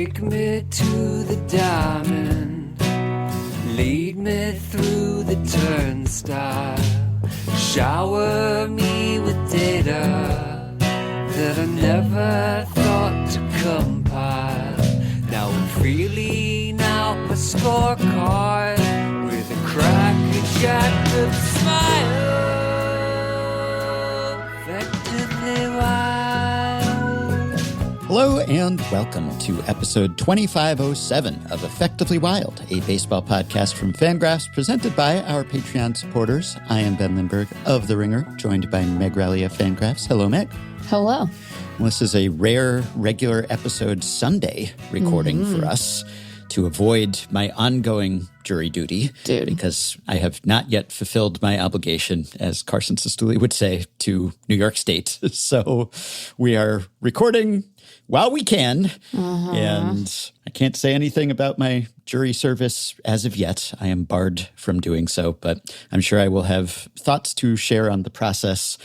Take me to the diamond, lead me through the turnstile, shower me with data that I never thought to compile. Now I'm feeling out my scorecard with a crack-a-jack smile, effectively wild. Hello and welcome to episode 2507 of Effectively Wild, a baseball podcast from FanGraphs presented by our Patreon supporters. I am Ben Lindbergh of The Ringer, joined by Meg Rowley of FanGraphs. Hello, Meg. Hello. Well, this is a rare, regular episode Sunday recording for us to avoid my ongoing jury duty. Because I have not yet fulfilled my obligation, as Carson Sestouli would say, to New York State. So we are recording while we can, and I can't say anything about my jury service as of yet. I am barred from doing so, but I'm sure I will have thoughts to share on the process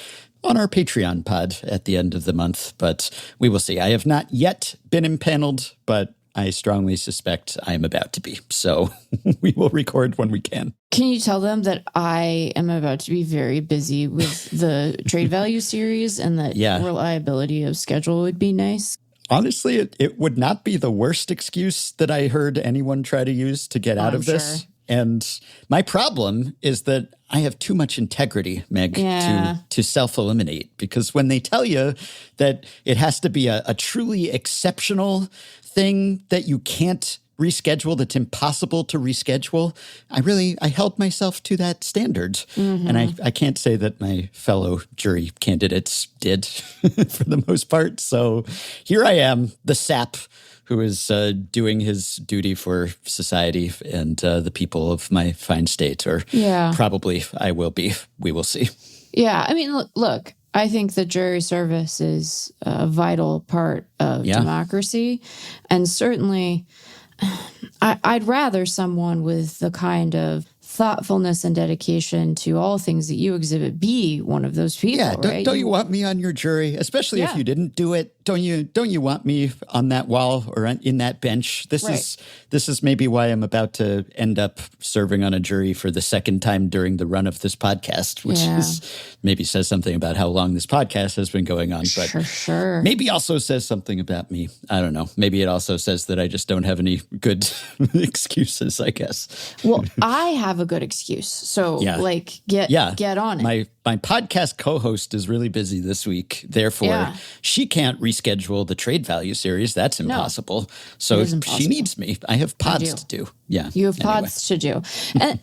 on our Patreon pod at the end of the month, but we will see. I have not yet been impaneled, but I strongly suspect I am about to be. So we will record when we can. Can you tell them that I am about to be very busy with the trade value series and that reliability of schedule would be nice? Honestly, it would not be the worst excuse that I heard anyone try to use to get out of this. Sure. And my problem is that I have too much integrity, Meg, to self-eliminate. Because when they tell you that it has to be a truly exceptional thing that you can't reschedule, that's impossible to reschedule, I held myself to that standard. And I can't say that my fellow jury candidates did for the most part. So here I am, the sap who is doing his duty for society and the people of my fine state, or probably I will be. We will see. Yeah, I mean, look, I think the jury service is a vital part of democracy. And certainly, I'd rather someone with the kind of thoughtfulness and dedication to all things that you exhibit be one of those people. Yeah, don't you want me on your jury, especially if you didn't do it? Don't you want me on that wall or in that bench? This is maybe why I'm about to end up serving on a jury for the second time during the run of this podcast, which is maybe says something about how long this podcast has been going on, but sure. Maybe also says something about me. I don't know. Maybe it also says that I just don't have any good excuses, I guess. Well, I have a good excuse. So get on it. My podcast co-host is really busy this week. Therefore, she can't reschedule the trade value series. That's impossible. So she needs me. I have pods to do. Yeah. You have pods to do.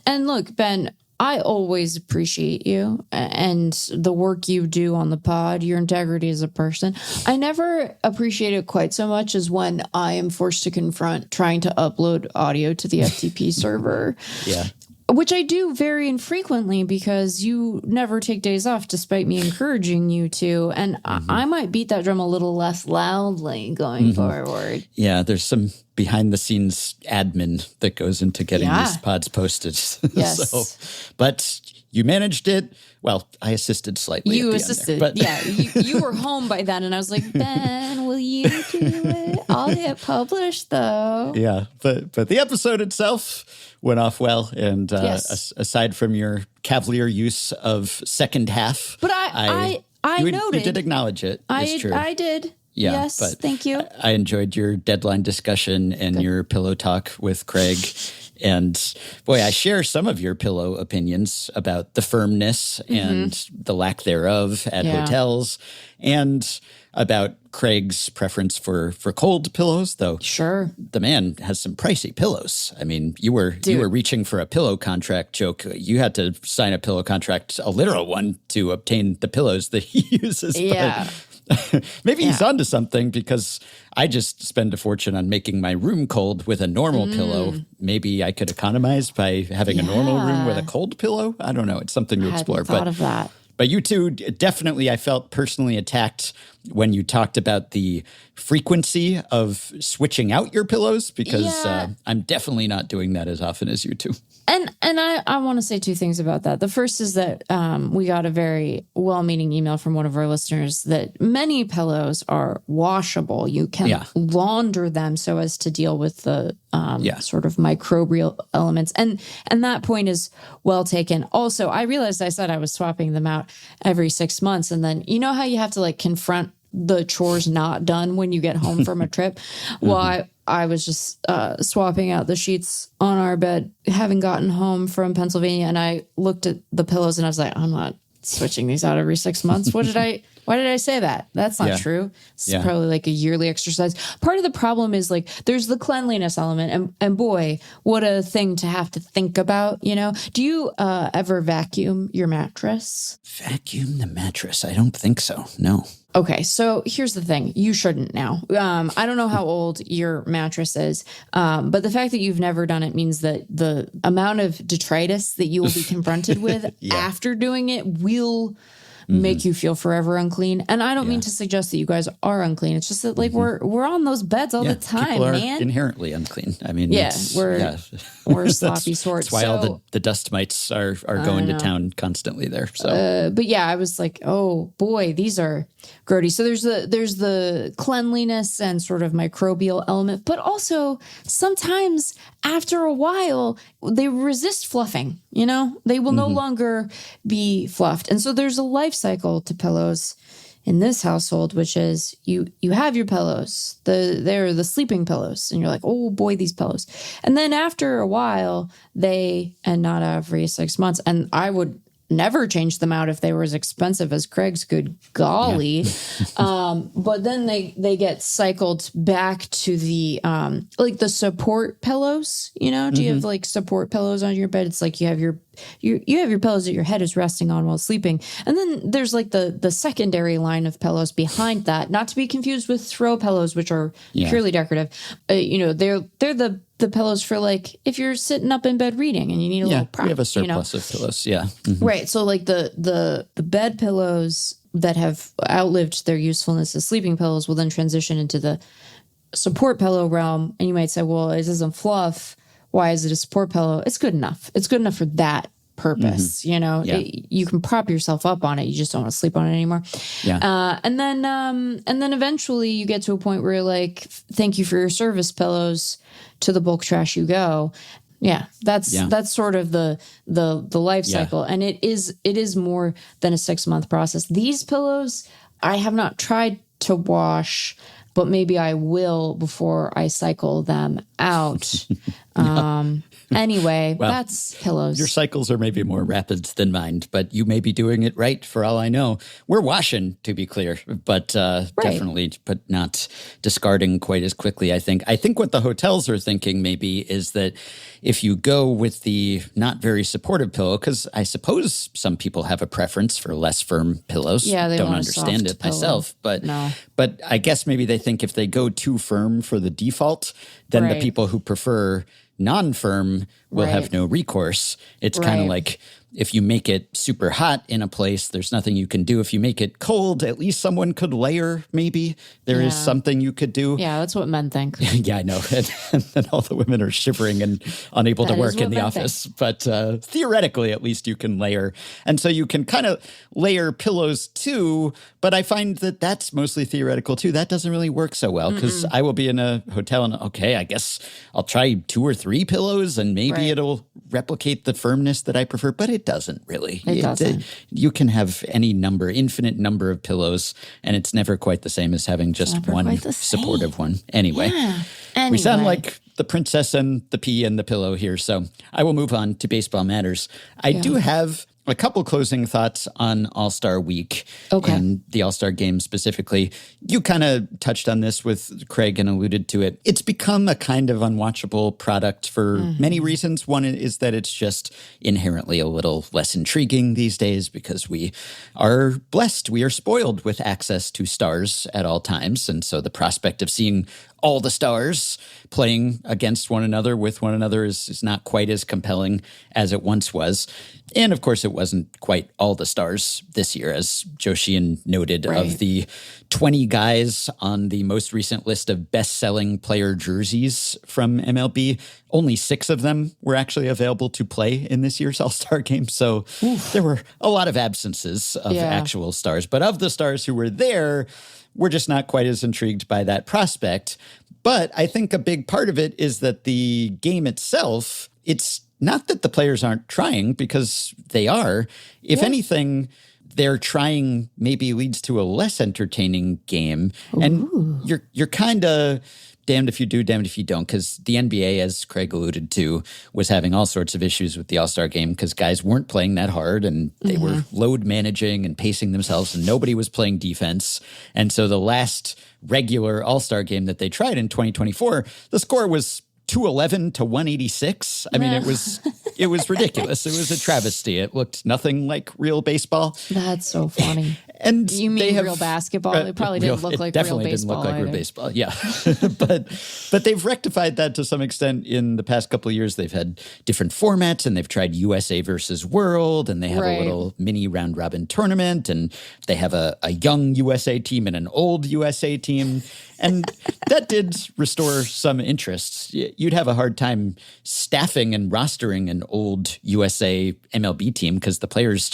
And look, Ben, I always appreciate you and the work you do on the pod, your integrity as a person. I never appreciate it quite so much as when I am forced to confront trying to upload audio to the FTP server. Yeah. Which I do very infrequently because you never take days off despite me encouraging you to. And I might beat that drum a little less loudly going forward. Yeah, there's some behind-the-scenes admin that goes into getting these pods posted. Yes. But you managed it. Well, I assisted slightly. You assisted. There, but you were home by then. And I was like, Ben, will you do it? I'll get published, though. Yeah, but the episode itself went off well, and aside from your cavalier use of second half, but I noted you did acknowledge it. It's true. I did. Yeah, yes, but thank you. I enjoyed your deadline discussion and your pillow talk with Craig. And boy, I share some of your pillow opinions about the firmness and the lack thereof at hotels, and about Craig's preference for cold pillows, though. Sure. The man has some pricey pillows. I mean, you were reaching for a pillow contract joke. You had to sign a pillow contract, a literal one, to obtain the pillows that he uses. Yeah. But maybe he's onto something, because I just spend a fortune on making my room cold with a normal pillow. Maybe I could economize by having a normal room with a cold pillow. I don't know. It's something to explore. I hadn't thought of that. But you two, definitely, I felt personally attacked when you talked about the frequency of switching out your pillows, because I'm definitely not doing that as often as you two. And I want to say two things about that. The first is that we got a very well-meaning email from one of our listeners that many pillows are washable. You can launder them so as to deal with the sort of microbial elements. And that point is well taken. Also, I realized I said I was swapping them out every 6 months. And then you know how you have to like confront the chores not done when you get home from a trip? Well, I was just swapping out the sheets on our bed, having gotten home from Pennsylvania, and I looked at the pillows and I was like, I'm not switching these out every 6 months. Why did I say that? That's not true. It's probably like a yearly exercise. Part of the problem is like there's the cleanliness element, and boy, what a thing to have to think about, you know? Do you ever vacuum your mattress? Vacuum the mattress? I don't think so. No. Okay, so here's the thing. You shouldn't now. I don't know how old your mattress is, but the fact that you've never done it means that the amount of detritus that you will be confronted with after doing it will make you feel forever unclean. And I don't mean to suggest that you guys are unclean. It's just that like we're on those beds all the time, people are man. Inherently unclean. I mean, we're sloppy sorts. That's why all the dust mites are going to town constantly there. So, but yeah, I was like, oh boy, these are grody. So there's the cleanliness and sort of microbial element, but also sometimes after a while they resist fluffing. You know, they will no longer be fluffed, and so there's a life cycle to pillows in this household, which is you have your pillows, they're the sleeping pillows, and you're like, oh boy, these pillows. And then after a while, and not every 6 months, and I would never change them out if they were as expensive as Craig's, good golly. But then they get cycled back to the like the support pillows, you know? Do you have like support pillows on your bed? It's like you have your pillows that your head is resting on while sleeping. And then there's like the secondary line of pillows behind that, not to be confused with throw pillows, which are purely decorative. You know, they're the pillows for like if you're sitting up in bed reading and you need a little prop. We have a surplus of pillows. Yeah. Right. So like the bed pillows that have outlived their usefulness as sleeping pillows will then transition into the support pillow realm. And you might say, well, it doesn't fluff. Why is it a support pillow? It's good enough. It's good enough for that purpose. You know, you can prop yourself up on it. You just don't want to sleep on it anymore. And then eventually you get to a point where you're like, thank you for your service pillows, to the bulk trash you go. That's sort of the life cycle. And it is more than a 6 month process. These pillows, I have not tried to wash, but maybe I will before I cycle them out. Anyway, that's pillows. Your cycles are maybe more rapid than mine, but you may be doing it right for all I know. We're washing, to be clear, but definitely, but not discarding quite as quickly, I think. I think what the hotels are thinking maybe is that if you go with the not very supportive pillow, because I suppose some people have a preference for less firm pillows. Yeah, they don't want understand a it pillow. Myself, but No. But I guess maybe they think if they go too firm for the default, then the people who prefer non-firm will have no recourse. It's kind of like if you make it super hot in a place, there's nothing you can do. If you make it cold, at least someone could layer, maybe. There is something you could do. Yeah, that's what men think. Yeah, I know. And then all the women are shivering and unable to work in the office. But theoretically, at least you can layer. And so you can kind of layer pillows too. But I find that that's mostly theoretical too. That doesn't really work so well because I will be in a hotel and, okay, I guess I'll try 2 or 3 pillows and maybe it'll replicate the firmness that I prefer. But it doesn't really. It doesn't. You can have infinite number of pillows, and it's never quite the same as having just one supportive one. Anyway, we sound like the princess and the pea and the pillow here, so I will move on to baseball matters. I do have a couple closing thoughts on All-Star Week and the All-Star Game specifically. You kind of touched on this with Craig and alluded to it. It's become a kind of unwatchable product for many reasons. One is that it's just inherently a little less intriguing these days because we are blessed. We are spoiled with access to stars at all times. And so the prospect of seeing all the stars playing against one another, with one another, is not quite as compelling as it once was. And of course, it wasn't quite all the stars this year, as Joe Sheehan noted. Right. Of the 20 guys on the most recent list of best-selling player jerseys from MLB, only 6 of them were actually available to play in this year's All-Star game. So there were a lot of absences of actual stars. But of the stars who were there, we're just not quite as intrigued by that prospect. But I think a big part of it is that the game itself, it's not that the players aren't trying, because they are. If anything, their trying maybe leads to a less entertaining game. Ooh. And you're kind of damned if you do, damned if you don't, because the NBA, as Craig alluded to, was having all sorts of issues with the All-Star game because guys weren't playing that hard, and they were load managing and pacing themselves, and nobody was playing defense. And so the last regular All-Star game that they tried in 2024, the score was 211 to 186. I mean, it was ridiculous. It was a travesty. It looked nothing like real baseball. That's so funny. And you mean real basketball? It probably didn't look like real baseball. Definitely didn't look like real baseball. Yeah, but they've rectified that to some extent in the past couple of years. They've had different formats, and they've tried USA versus World, and they have a little mini round robin tournament, and they have a young USA team and an old USA team, and that did restore some interest. You'd have a hard time staffing and rostering an old USA MLB team because the players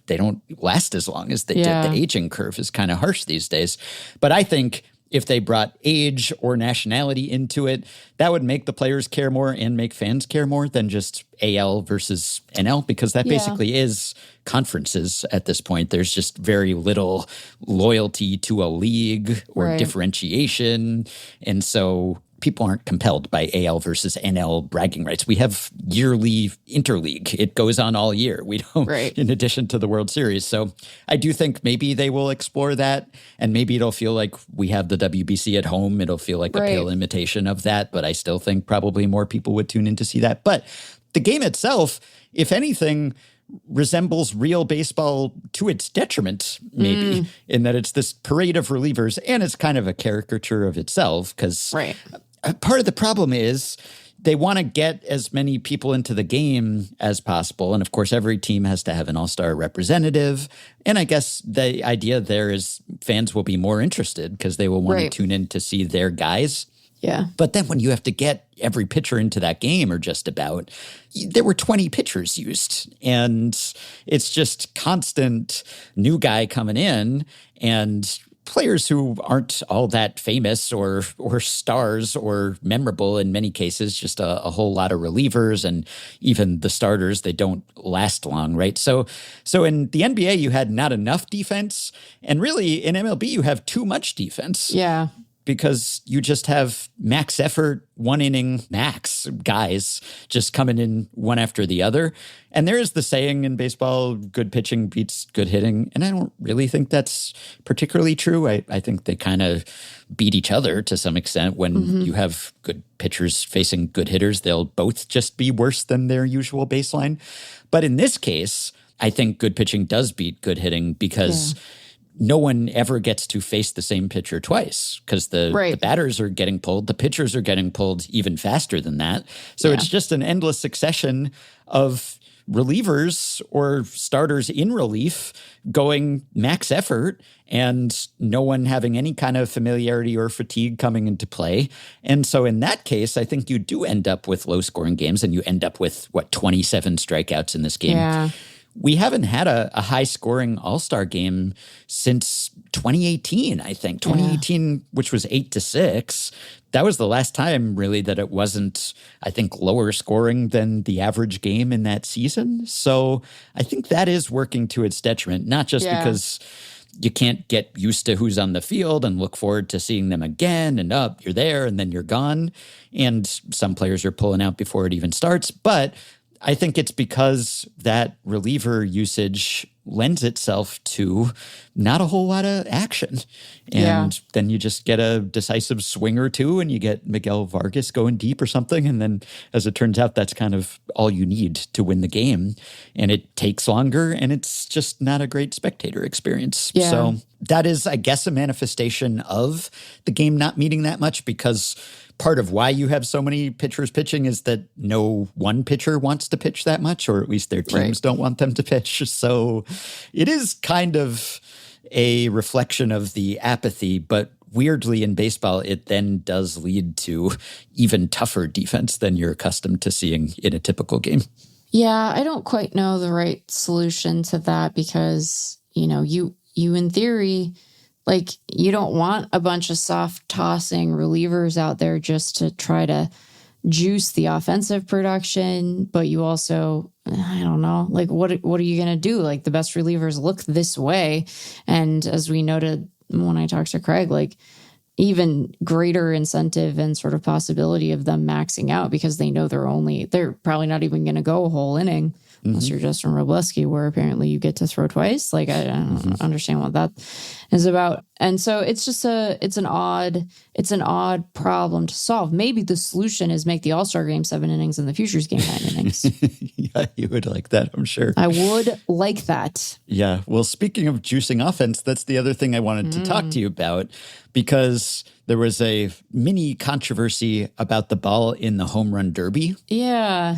they don't last as long as they did. The aging curve is kind of harsh these days. But I think if they brought age or nationality into it, that would make the players care more and make fans care more than just AL versus NL, because that basically is conferences at this point. There's just very little loyalty to a league or differentiation. And so people aren't compelled by AL versus NL bragging rights. We have yearly interleague. It goes on all year. We don't, in addition to the World Series. So I do think maybe they will explore that, and maybe it'll feel like we have the WBC at home. It'll feel like a pale imitation of that, but I still think probably more people would tune in to see that. But the game itself, if anything, resembles real baseball to its detriment, maybe, in that it's this parade of relievers, and it's kind of a caricature of itself, because part of the problem is they want to get as many people into the game as possible. And of course, every team has to have an all-star representative. And I guess the idea there is fans will be more interested because they will want to tune in to see their guys. Yeah. But then when you have to get every pitcher into that game, or just about, there were 20 pitchers used. And it's just constant new guy coming in, and players who aren't all that famous or stars or memorable in many cases, just a whole lot of relievers, and even the starters, they don't last long, right? So in the NBA, you had not enough defense, and really in MLB, you have too much defense. Yeah. Because you just have max effort, 1 inning max guys just coming in one after the other. And there is the saying in baseball, good pitching beats good hitting. And I don't really think that's particularly true. I think they kind of beat each other to some extent. When you have good pitchers facing good hitters, they'll both just be worse than their usual baseline. But in this case, I think good pitching does beat good hitting, because no one ever gets to face the same pitcher twice, because the batters are getting pulled. The pitchers are getting pulled even faster than that. So it's just an endless succession of relievers or starters in relief going max effort, and no one having any kind of familiarity or fatigue coming into play. And so in that case, I think you do end up with low-scoring games, and you end up with, 27 strikeouts in this game. Yeah. We haven't had a high-scoring All-Star game since 2018, I think. 2018, which was 8-6. That was the last time, really, that it wasn't, I think, lower scoring than the average game in that season. So I think that is working to its detriment, not just because you can't get used to who's on the field and look forward to seeing them again, and you're there, and then you're gone. And some players are pulling out before it even starts. But I think it's because that reliever usage lends itself to not a whole lot of action. And then you just get a decisive swing or two and you get Miguel Vargas going deep or something. And then as it turns out, that's kind of all you need to win the game. And it takes longer and it's just not a great spectator experience. Yeah. So that is, I guess, a manifestation of the game not meaning that much, because part of why you have so many pitchers pitching is that no one pitcher wants to pitch that much, or at least their teams don't want them to pitch. So it is kind of a reflection of the apathy, but weirdly in baseball, it then does lead to even tougher defense than you're accustomed to seeing in a typical game. Yeah, I don't quite know the right solution to that because, you in theory, like, you don't want a bunch of soft tossing relievers out there just to try to juice the offensive production. But you also, I don't know, like, what are you going to do? Like, the best relievers look this way. And as we noted when I talked to Craig, like, even greater incentive and sort of possibility of them maxing out because they know they're probably not even going to go a whole inning. Unless you're Justin Robleski, where apparently you get to throw twice. Like, I don't understand what that is about. And so it's just it's an odd problem to solve. Maybe the solution is make the All-Star game 7 innings and the Futures game 9 innings. Yeah, you would like that, I'm sure. I would like that. Yeah. Well, speaking of juicing offense, that's the other thing I wanted to talk to you about, because there was a mini controversy about the ball in the home run derby. Yeah.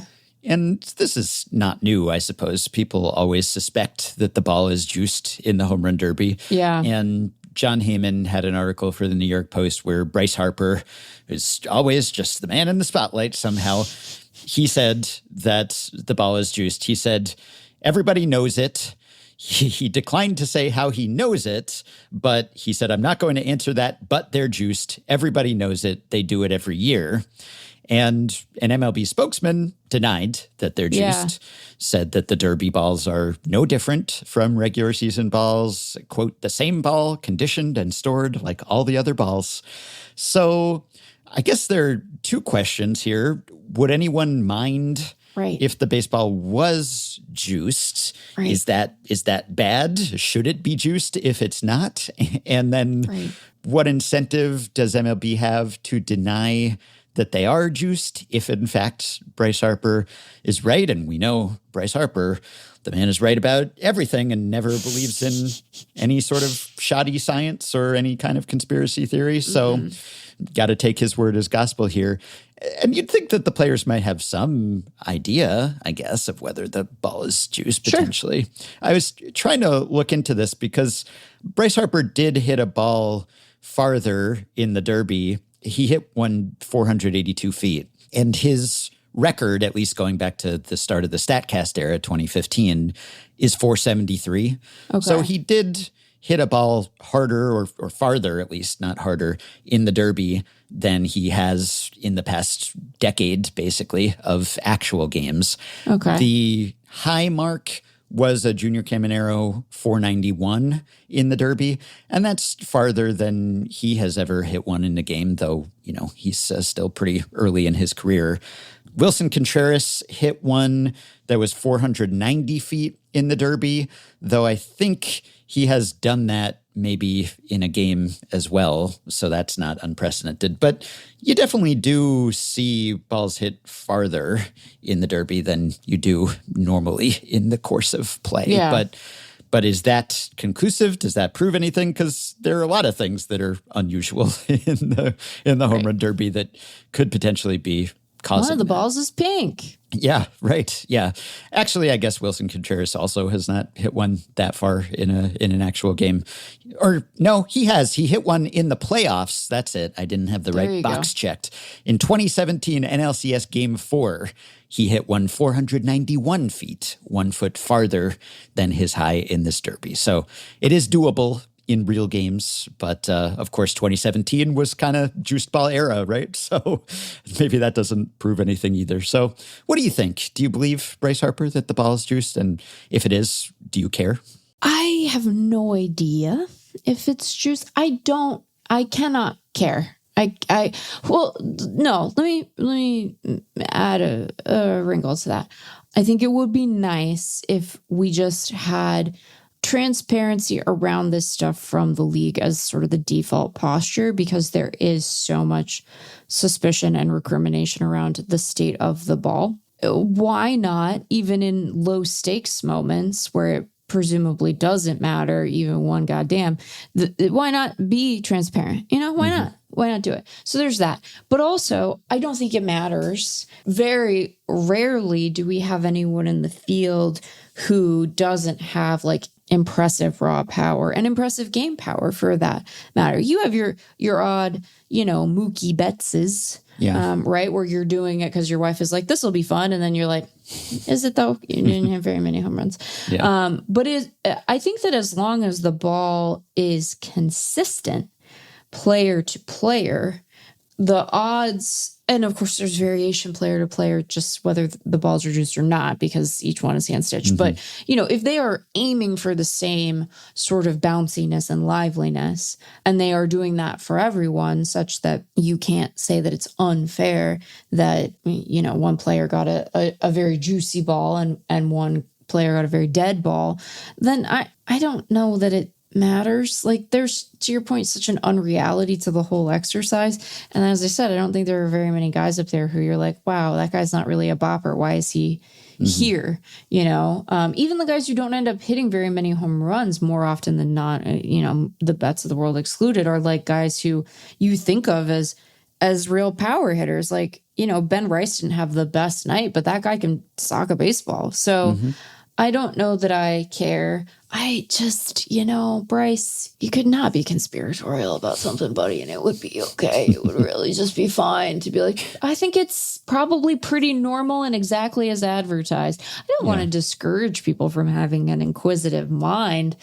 And this is not new, I suppose. People always suspect that the ball is juiced in the home run derby. Yeah. And John Heyman had an article for the New York Post where Bryce Harper is always just the man in the spotlight somehow. He said that the ball is juiced. He said, everybody knows it. He declined to say how he knows it, but he said, I'm not going to answer that, but they're juiced. Everybody knows it. They do it every year. And an MLB spokesman denied that they're juiced, said that the Derby balls are no different from regular season balls, quote, the same ball, conditioned and stored like all the other balls. So I guess there are two questions here. Would anyone mind if the baseball was juiced? Right. Is that bad? Should it be juiced if it's not? And then what incentive does MLB have to deny that they are juiced if, in fact, Bryce Harper is right? And we know Bryce Harper, the man is right about everything and never believes in any sort of shoddy science or any kind of conspiracy theory. So got to take his word as gospel here. And you'd think that the players might have some idea, I guess, of whether the ball is juiced potentially. Sure. I was trying to look into this because Bryce Harper did hit a ball farther in the Derby. He hit one 482 feet. And his record, at least going back to the start of the StatCast era, 2015, is 473. Okay. So he did hit a ball harder or farther, at least, not harder, in the Derby than he has in the past decade, basically, of actual games. Okay. The high mark was a Junior Caminero 491 in the Derby, and that's farther than he has ever hit one in a game, though, he's still pretty early in his career. Wilson Contreras hit one that was 490 feet in the Derby, though I think he has done that maybe in a game as well, so that's not unprecedented. But you definitely do see balls hit farther in the Derby than you do normally in the course of play. Yeah. But is that conclusive? Does that prove anything? Because there are a lot of things that are unusual in the home run Derby that could potentially be causing one of the balls is pink. Yeah, right. Yeah. Actually, I guess Wilson Contreras also has not hit one that far in an actual game. Or no, he has. He hit one in the playoffs. That's it. I didn't have the right box checked. In 2017 NLCS Game 4, he hit one 491 feet, 1 foot farther than his high in this Derby. So it is doable in real games, but of course 2017 was kind of juiced ball era, right? So maybe that doesn't prove anything either. So what do you think? Do you believe, Bryce Harper, that the ball is juiced? And if it is, do you care? I have no idea if it's juiced. I cannot care. Well, no, let me add a wrinkle to that. I think it would be nice if we just had transparency around this stuff from the league as sort of the default posture, because there is so much suspicion and recrimination around the state of the ball. Why not, even in low stakes moments where it presumably doesn't matter even one goddamn, why not be transparent? Why not? Why not do it? So there's that. But also, I don't think it matters. Very rarely do we have anyone in the field who doesn't have like impressive raw power and impressive game power for that matter. You have your odd, Mookie Bettses, right? Where you're doing it because your wife is like, this will be fun. And then you're like, is it though? You didn't have very many home runs. Yeah. But I think that as long as the ball is consistent player to player, the odds, and of course there's variation player to player, just whether the balls are juiced or not, because each one is hand stitched. But, if they are aiming for the same sort of bounciness and liveliness, and they are doing that for everyone, such that you can't say that it's unfair that, one player got a very juicy ball and one player got a very dead ball, then I don't know that it matters. Like, there's, to your point, such an unreality to the whole exercise. And as I said, I don't think there are very many guys up there who you're like, wow, that guy's not really a bopper. Why is he here? Even the guys who don't end up hitting very many home runs more often than not, the Betts of the world excluded, are like guys who you think of as real power hitters. Like, Ben Rice didn't have the best night, but that guy can sock a baseball. So I don't know that I care. I just, Bryce, you could not be conspiratorial about something, buddy, and it would be okay. It would really just be fine to be like, I think it's probably pretty normal and exactly as advertised. I don't want to discourage people from having an inquisitive mind,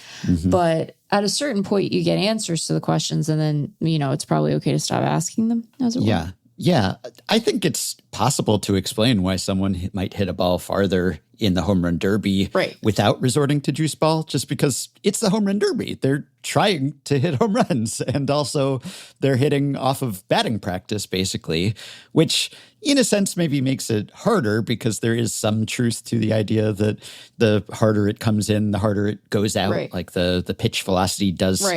but at a certain point you get answers to the questions, and then, it's probably okay to stop asking them, as it were. Yeah, I think it's possible to explain why someone might hit a ball farther in the home run derby without resorting to juice ball, just because it's the home run derby. They're trying to hit home runs, and also they're hitting off of batting practice, basically, which in a sense maybe makes it harder, because there is some truth to the idea that the harder it comes in, the harder it goes out. Right. Like the pitch velocity does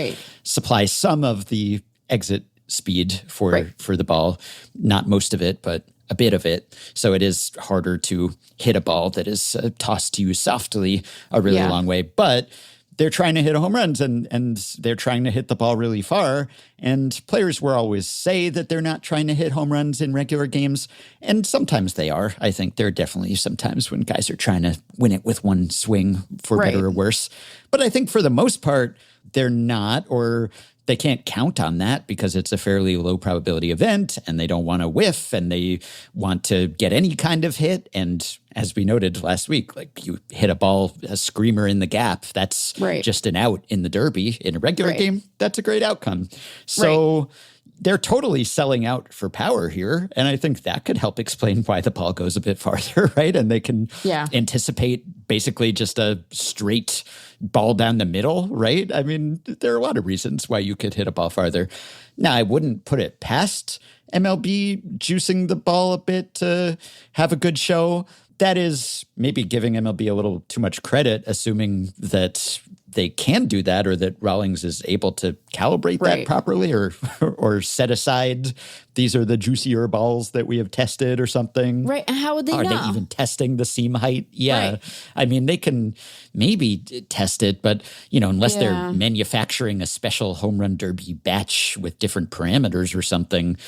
supply some of the exit speed for the ball, not most of it, but a bit of it. So it is harder to hit a ball that is tossed to you softly a really long way. But they're trying to hit home runs, and they're trying to hit the ball really far. And players will always say that they're not trying to hit home runs in regular games. And sometimes they are. I think there are definitely some times when guys are trying to win it with one swing, for better or worse. But I think for the most part, they're not, or they can't count on that, because it's a fairly low probability event, and they don't want to whiff, and they want to get any kind of hit. And as we noted last week, like, you hit a ball, a screamer in the gap, that's just an out in the derby. In a regular game, that's a great outcome. So they're totally selling out for power here. And I think that could help explain why the ball goes a bit farther, right? And they can anticipate basically just a straight ball down the middle, right? I mean, there are a lot of reasons why you could hit a ball farther. Now, I wouldn't put it past MLB juicing the ball a bit to have a good show. That is maybe giving MLB a little too much credit, assuming that they can do that, or that Rawlings is able to calibrate that properly, or set aside, these are the juicier balls that we have tested or something. Right. And how would they know? Are they even testing the seam height? Yeah. Right. I mean, they can maybe test it, but, unless they're manufacturing a special home run derby batch with different parameters or something,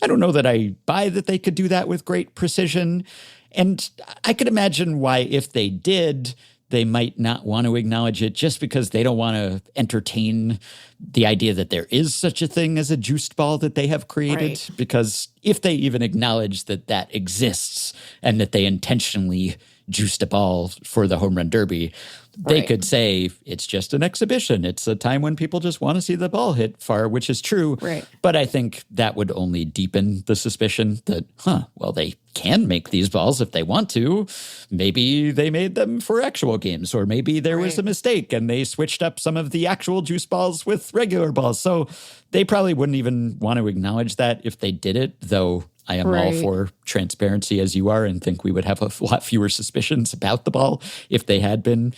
I don't know that I buy that they could do that with great precision. And I could imagine why, if they did, they might not want to acknowledge it, just because they don't want to entertain the idea that there is such a thing as a juiced ball that they have created. Because if they even acknowledge that that exists, and that they intentionally juiced a ball for the home run derby, They could say it's just an exhibition. It's a time when people just want to see the ball hit far, which is true. Right. But I think that would only deepen the suspicion that, well, they can make these balls if they want to. Maybe they made them for actual games, or maybe there was a mistake and they switched up some of the actual juice balls with regular balls. So they probably wouldn't even want to acknowledge that if they did it, though I am all for transparency as you are and think we would have a lot fewer suspicions about the ball if they had been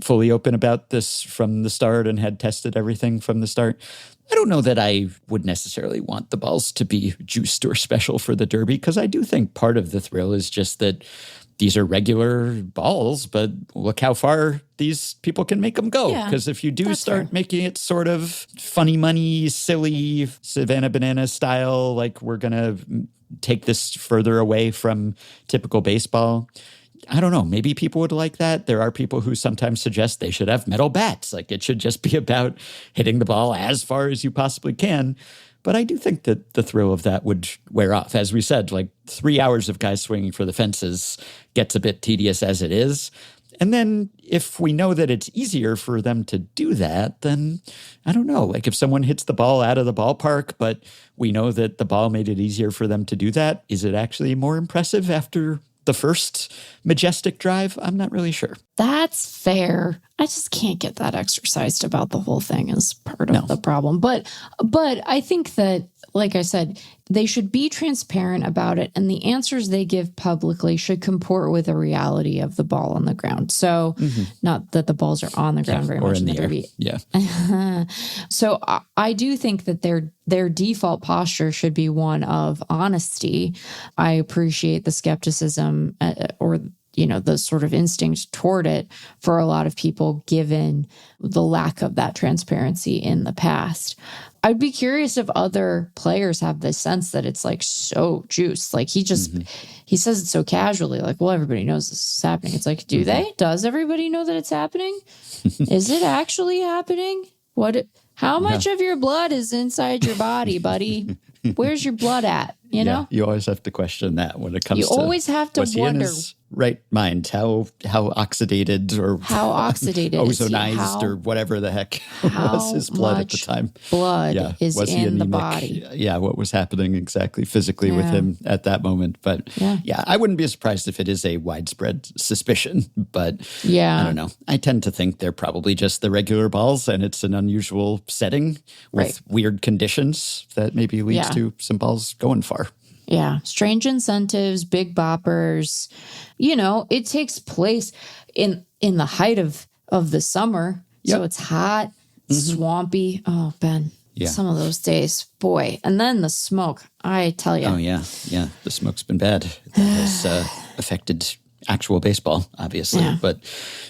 fully open about this from the start and had tested everything from the start. I don't know that I would necessarily want the balls to be juiced or special for the Derby, because I do think part of the thrill is just that these are regular balls, but look how far these people can make them go. Because if you do start making it sort of funny money, silly, Savannah Banana style, like we're going to take this further away from typical baseball, I don't know. Maybe people would like that. There are people who sometimes suggest they should have metal bats. Like it should just be about hitting the ball as far as you possibly can. But I do think that the thrill of that would wear off. As we said, like 3 hours of guys swinging for the fences gets a bit tedious as it is. And then if we know that it's easier for them to do that, then I don't know. Like if someone hits the ball out of the ballpark, but we know that the ball made it easier for them to do that, is it actually more impressive after the first majestic drive? I'm not really sure. That's fair. I just can't get that exercised about the whole thing as part of the problem. But I think that, like I said, they should be transparent about it, and the answers they give publicly should comport with the reality of the ball on the ground. So not that the balls are on the ground very much in the Derby. Yeah. So I do think that their default posture should be one of honesty. I appreciate the skepticism or the sort of instinct toward it for a lot of people, given the lack of that transparency in the past. I'd be curious if other players have this sense that it's like so juiced. Like he says it so casually, like, well, everybody knows this is happening. It's like, do they? Does everybody know that it's happening? Is it actually happening? How much of your blood is inside your body, buddy? Where's your blood at? You know? You always have to question that when it comes to... You always have to wonder... in his right mind? How oxidated or... How oxidated ozonized or whatever the heck was his blood at the time. Blood is was in the body. Yeah, what was happening exactly physically with him at that moment. But I wouldn't be surprised if it is a widespread suspicion. But I don't know. I tend to think they're probably just the regular balls, and it's an unusual setting with weird conditions that maybe leads to some balls going far. Yeah. Strange incentives, big boppers. It takes place in the height of the summer. So it's hot, swampy. Oh, Ben. Yeah. Some of those days, boy. And then the smoke, I tell you. Oh, yeah. Yeah. The smoke's been bad. That has affected actual baseball, obviously. Yeah. But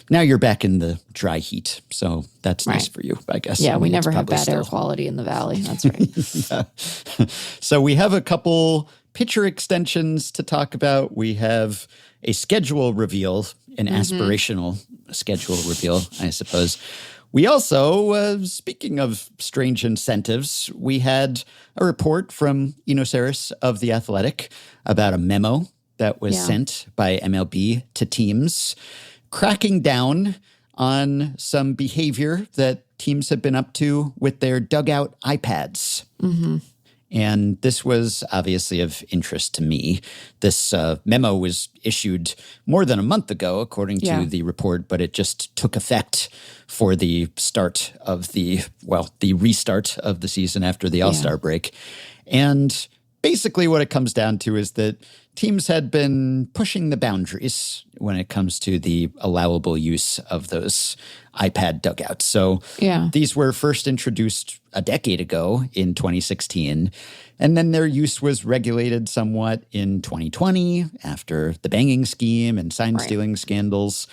now you're back in the dry heat. So that's nice for you, I guess. Yeah, we never have bad air quality in the valley. That's right. So we have a couple pitcher extensions to talk about. We have a schedule reveal, an aspirational schedule reveal, I suppose. We also, speaking of strange incentives, we had a report from Eno Saris of The Athletic about a memo that was sent by MLB to teams, cracking down on some behavior that teams have been up to with their dugout iPads. And this was obviously of interest to me. This memo was issued more than a month ago, according to the report, but it just took effect for the start of the restart of the season after the All-Star break. And basically what it comes down to is that teams had been pushing the boundaries when it comes to the allowable use of those iPad dugouts. So these were first introduced a decade ago in 2016, and then their use was regulated somewhat in 2020 after the banging scheme and sign stealing scandals.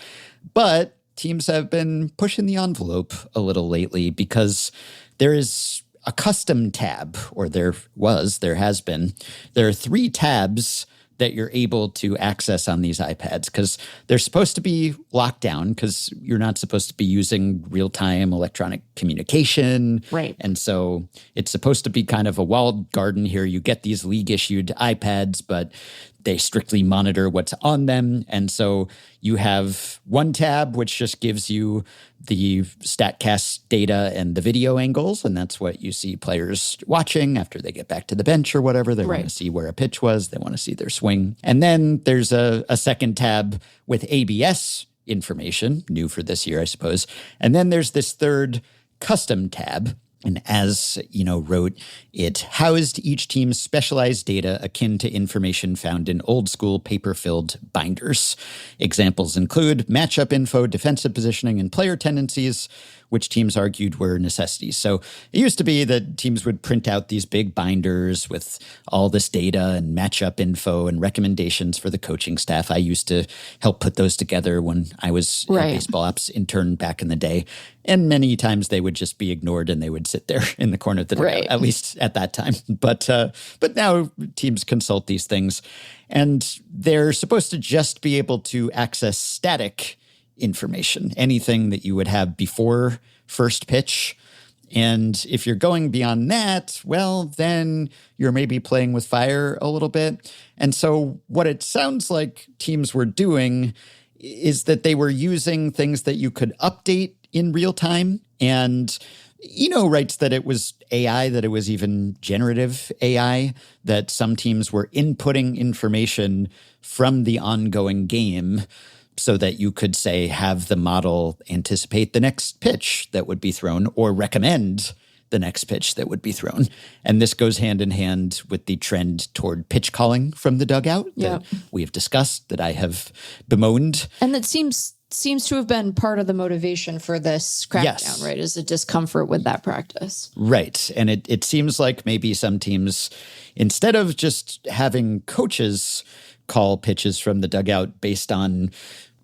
But teams have been pushing the envelope a little lately because there is a custom tab, or there has been. There are 3 tabs that you're able to access on these iPads because they're supposed to be locked down because you're not supposed to be using real-time electronic communication. Right. And so it's supposed to be kind of a walled garden here. You get these league-issued iPads, but they strictly monitor what's on them. And so you have one tab, which just gives you the StatCast data and the video angles. And that's what you see players watching after they get back to the bench or whatever. They want to see where a pitch was. They want to see their swing. And then there's a second tab with ABS information, new for this year, I suppose. And then there's this third custom tab. And as wrote, it housed each team's specialized data akin to information found in old school paper-filled binders. Examples include matchup info, defensive positioning, and player tendencies, which teams argued were necessities. So it used to be that teams would print out these big binders with all this data and matchup info and recommendations for the coaching staff. I used to help put those together when I was a baseball ops intern back in the day. And many times they would just be ignored and they would sit there in the corner of the dugout, at least at that time. But now teams consult these things, and they're supposed to just be able to access static information, anything that you would have before first pitch. And if you're going beyond that, well, then you're maybe playing with fire a little bit. And so what it sounds like teams were doing is that they were using things that you could update in real time. And writes that it was AI, that it was even generative AI, that some teams were inputting information from the ongoing game so that you could, say, have the model anticipate the next pitch that would be thrown or recommend the next pitch that would be thrown. And this goes hand in hand with the trend toward pitch calling from the dugout that we have discussed, that I have bemoaned. And that seems to have been part of the motivation for this crackdown, right? Is a discomfort with that practice. Right. And it seems like maybe some teams, instead of just having coaches call pitches from the dugout based on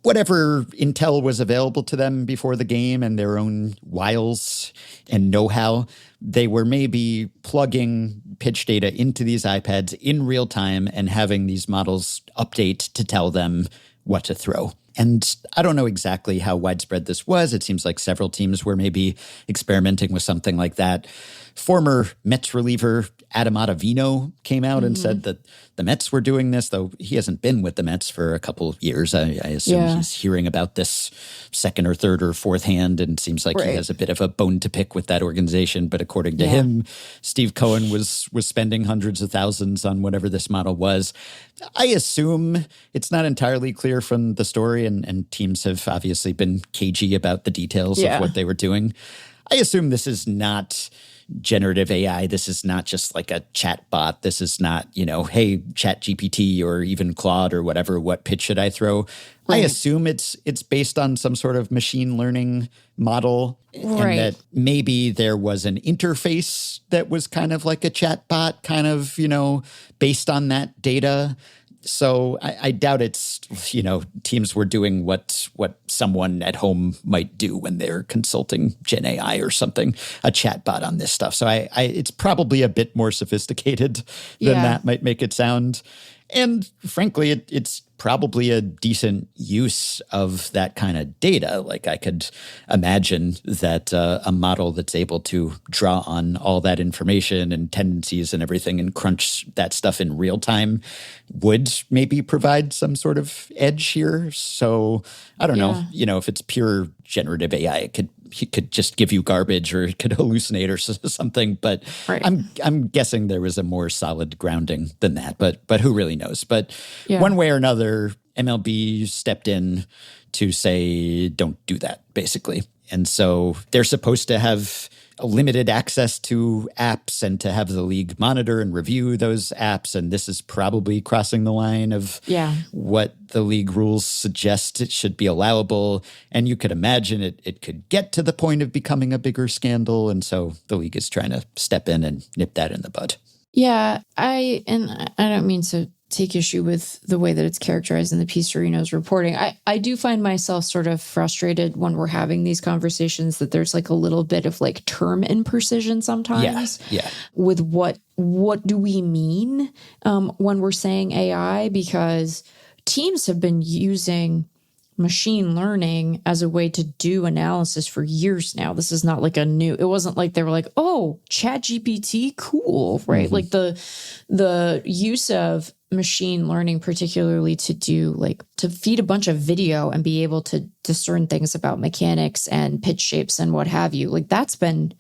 whatever intel was available to them before the game and their own wiles and know-how, they were maybe plugging pitch data into these iPads in real time and having these models update to tell them what to throw. And I don't know exactly how widespread this was. It seems like several teams were maybe experimenting with something like that. Former Mets reliever Adam Ottavino came out and said that the Mets were doing this, though he hasn't been with the Mets for a couple of years. I assume he's hearing about this second or third or fourth hand, and seems like he has a bit of a bone to pick with that organization. But according to him, Steve Cohen was spending hundreds of thousands on whatever this model was. I assume it's not entirely clear from the story, and teams have obviously been cagey about the details of what they were doing. I assume this is not generative AI. This is not just like a chat bot. This is not, hey, Chat GPT or even Claude or whatever, what pitch should I throw? I assume it's based on some sort of machine learning model, and that maybe there was an interface that was kind of like a chat bot, kind of, based on that data. So I doubt it's, teams were doing what someone at home might do when they're consulting Gen AI or something, a chatbot on this stuff. So it's probably a bit more sophisticated than that might make it sound. And frankly, it's probably a decent use of that kind of data. Like I could imagine that a model that's able to draw on all that information and tendencies and everything and crunch that stuff in real time would maybe provide some sort of edge here. So I don't know, if it's pure generative AI, it could just give you garbage, or it could hallucinate or something. But I'm guessing there was a more solid grounding than that. But who really knows? But one way or another, MLB stepped in to say, don't do that, basically. And so they're supposed to have limited access to apps and to have the league monitor and review those apps. And this is probably crossing the line of what the league rules suggest it should be allowable. And you could imagine it could get to the point of becoming a bigger scandal. And so the league is trying to step in and nip that in the bud. Yeah, I don't mean to take issue with the way that it's characterized in the piece Torino's reporting. I do find myself sort of frustrated when we're having these conversations that there's like a little bit of like term imprecision sometimes. With what do we mean when we're saying AI? Because teams have been using machine learning as a way to do analysis for years now. This is not like it wasn't like they were like, oh, Chat GPT, cool, right? Like the use of machine learning, particularly to do like to feed a bunch of video and be able to discern things about mechanics and pitch shapes and what have you. Like that's been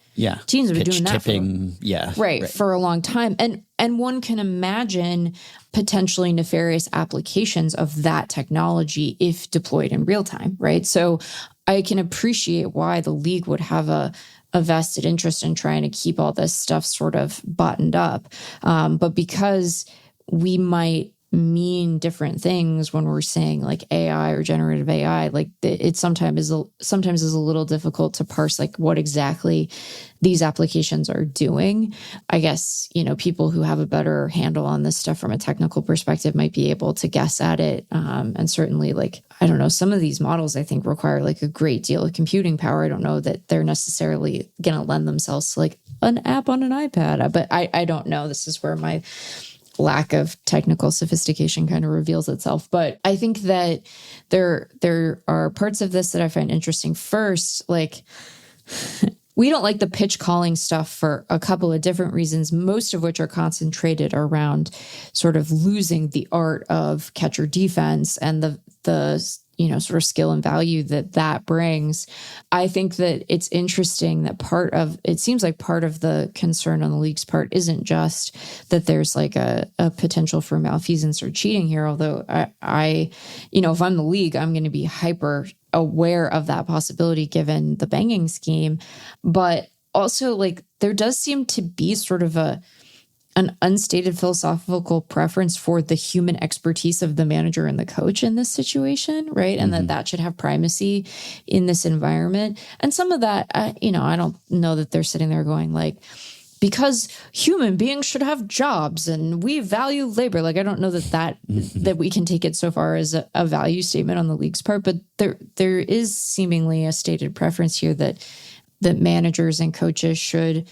teams have been doing that for a long time. And one can imagine potentially nefarious applications of that technology if deployed in real time, right? So I can appreciate why the league would have a vested interest in trying to keep all this stuff sort of buttoned up. But because we might mean different things when we're saying like AI or generative AI, like it sometimes is a little difficult to parse like what exactly these applications are doing. I guess, people who have a better handle on this stuff from a technical perspective might be able to guess at it. And certainly like, I don't know, some of these models I think require like a great deal of computing power. I don't know that they're necessarily going to lend themselves to like an app on an iPad, but I don't know. This is where my lack of technical sophistication kind of reveals itself. But I think that there are parts of this that I find interesting. First, like we don't like the pitch calling stuff for a couple of different reasons, most of which are concentrated around sort of losing the art of catcher defense and the sort of skill and value that brings. I think that it's interesting that it seems like part of the concern on the league's part isn't just that there's like a potential for malfeasance or cheating here, although I if I'm the league, I'm going to be hyper aware of that possibility given the banging scheme. But also like there does seem to be sort of an unstated philosophical preference for the human expertise of the manager and the coach in this situation, right? And that should have primacy in this environment. And some of that, I don't know that they're sitting there going like, because human beings should have jobs and we value labor. Like, I don't know that we can take it so far as a value statement on the league's part, but there is seemingly a stated preference here that managers and coaches should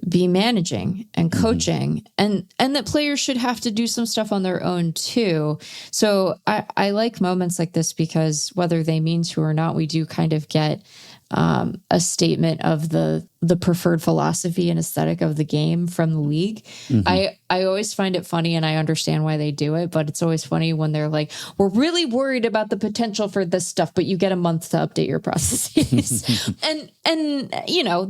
be managing and coaching and that players should have to do some stuff on their own too. So I like moments like this because whether they mean to or not, we do kind of get a statement of the preferred philosophy and aesthetic of the game from the league. I always find it funny and I understand why they do it, but it's always funny when they're like, we're really worried about the potential for this stuff, but you get a month to update your processes. and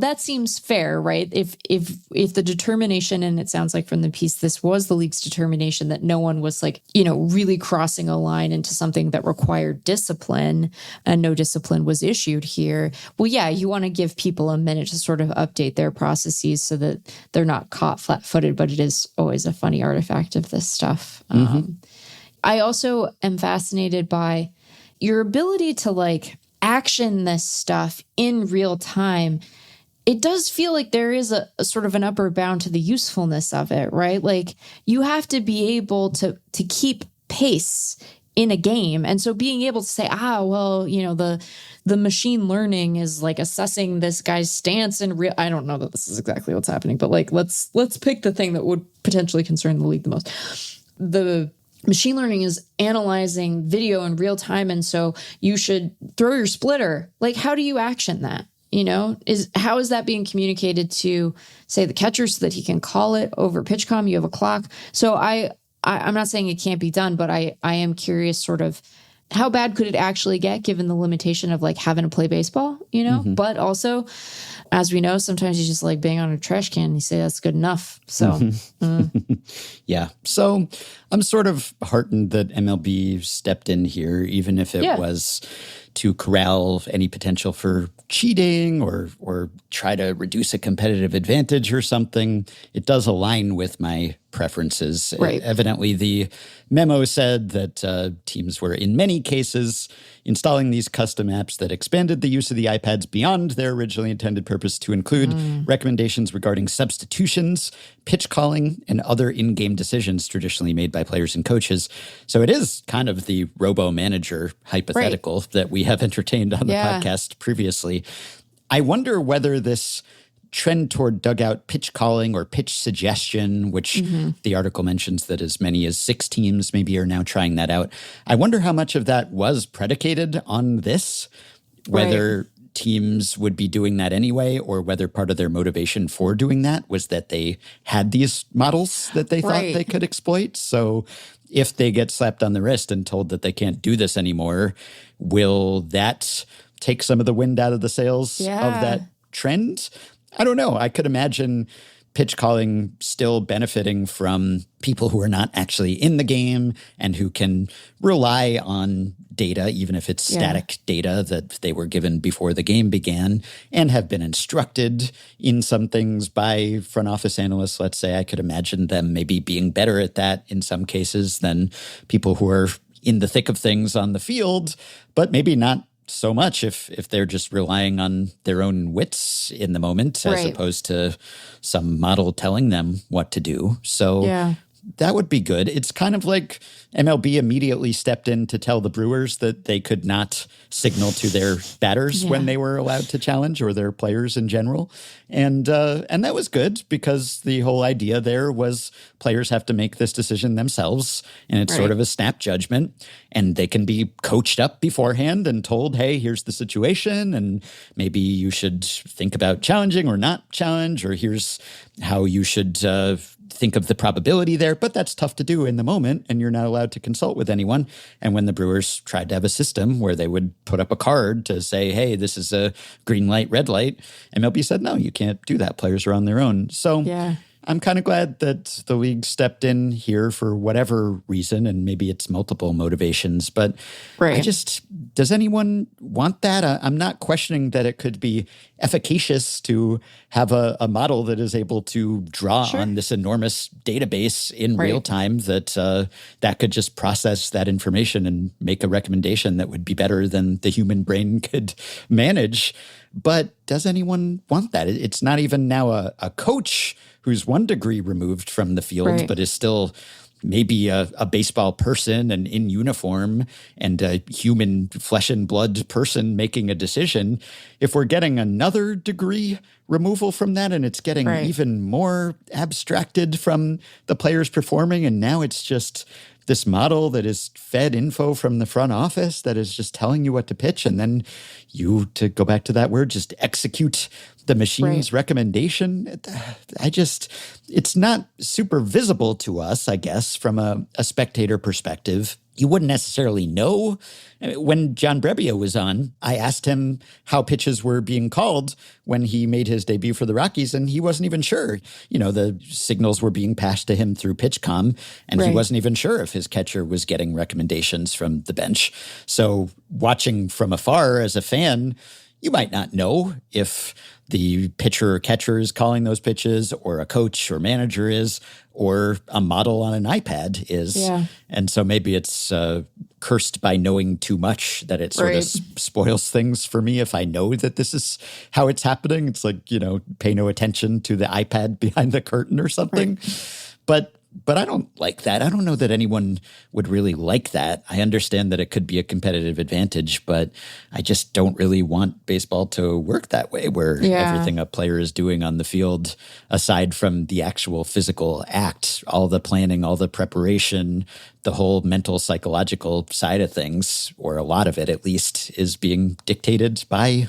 that seems fair, right? If the determination, and it sounds like from the piece, this was the league's determination that no one was like, really crossing a line into something that required discipline and no discipline was issued here. Well, yeah, you want to give people a minute to sort of update their processes so that they're not caught flat-footed, but it is always a funny artifact of this stuff. I also am fascinated by your ability to like action this stuff in real time. It does feel like there is a sort of an upper bound to the usefulness of it, right? Like you have to be able to keep pace in a game. And so being able to say, the machine learning is like assessing this guy's stance in real, I don't know that this is exactly what's happening, but like, let's pick the thing that would potentially concern the league the most. The machine learning is analyzing video in real time. And so you should throw your splitter. Like, how do you action that? How is that being communicated to, say, the catcher so that he can call it over PitchCom? You have a clock. So I'm not saying it can't be done, but I am curious sort of how bad could it actually get given the limitation of like having to play baseball, But also, as we know, sometimes you just like bang on a trash can and you say that's good enough. So, yeah. So I'm sort of heartened that MLB stepped in here, even if it was to corral any potential for cheating or try to reduce a competitive advantage or something. It does align with my preferences. Right. Evidently, the memo said that teams were, in many cases, installing these custom apps that expanded the use of the iPads beyond their originally intended purpose to include recommendations regarding substitutions, pitch calling, and other in-game decisions traditionally made by players and coaches. So it is kind of the robo-manager hypothetical that we have entertained on the podcast previously. I wonder whether this trend toward dugout pitch calling or pitch suggestion, which the article mentions that as many as 6 teams maybe are now trying that out. I wonder how much of that was predicated on this, whether teams would be doing that anyway, or whether part of their motivation for doing that was that they had these models that they thought they could exploit. So if they get slapped on the wrist and told that they can't do this anymore, will that take some of the wind out of the sails of that trend? I don't know. I could imagine pitch calling still benefiting from people who are not actually in the game and who can rely on data, even if it's static data that they were given before the game began, and have been instructed in some things by front office analysts. Let's say I could imagine them maybe being better at that in some cases than people who are in the thick of things on the field, but maybe not so much if they're just relying on their own wits in the moment as opposed to some model telling them what to do. So that would be good. It's kind of like MLB immediately stepped in to tell the Brewers that they could not signal to their batters when they were allowed to challenge, or their players in general. And that was good, because the whole idea there was players have to make this decision themselves, and it's sort of a snap judgment, and they can be coached up beforehand and told, hey, here's the situation, and maybe you should think about challenging or not challenge, or here's how you should think of the probability there. But that's tough to do in the moment, and you're not allowed to consult with anyone. And when the Brewers tried to have a system where they would put up a card to say, hey, this is a green light, red light, MLB said, no, you can't do that. Players are on their own. So I'm kind of glad that the league stepped in here for whatever reason, and maybe it's multiple motivations. But does anyone want that? I'm not questioning that it could be efficacious to have a model that is able to draw on this enormous database in real time that could just process that information and make a recommendation that would be better than the human brain could manage. But does anyone want that? It's not even now a coach who's 1 degree removed from the field, but is still maybe a baseball person and in uniform and a human flesh and blood person making a decision. If we're getting another degree removal from that, and it's getting even more abstracted from the players performing, and now it's just this model that is fed info from the front office that is just telling you what to pitch, and then you, to go back to that word, just execute the machine's recommendation. It's not super visible to us, I guess, from a spectator perspective. You wouldn't necessarily know. When John Brebbia was on, I asked him how pitches were being called when he made his debut for the Rockies, and he wasn't even sure. You know, the signals were being passed to him through PitchCom, and he wasn't even sure if his catcher was getting recommendations from the bench. So watching from afar as a fan, you might not know if the pitcher or catcher is calling those pitches, or a coach or manager is, or a model on an iPad is. And so maybe it's cursed by knowing too much, that it sort of spoils things for me if I know that this is how it's happening. It's like, you know, pay no attention to the iPad behind the curtain or something. But I don't like that. I don't know that anyone would really like that. I understand that it could be a competitive advantage, but I just don't really want baseball to work that way, where everything a player is doing on the field, aside from the actual physical act, all the planning, all the preparation, the whole mental, psychological side of things, or a lot of it at least, is being dictated by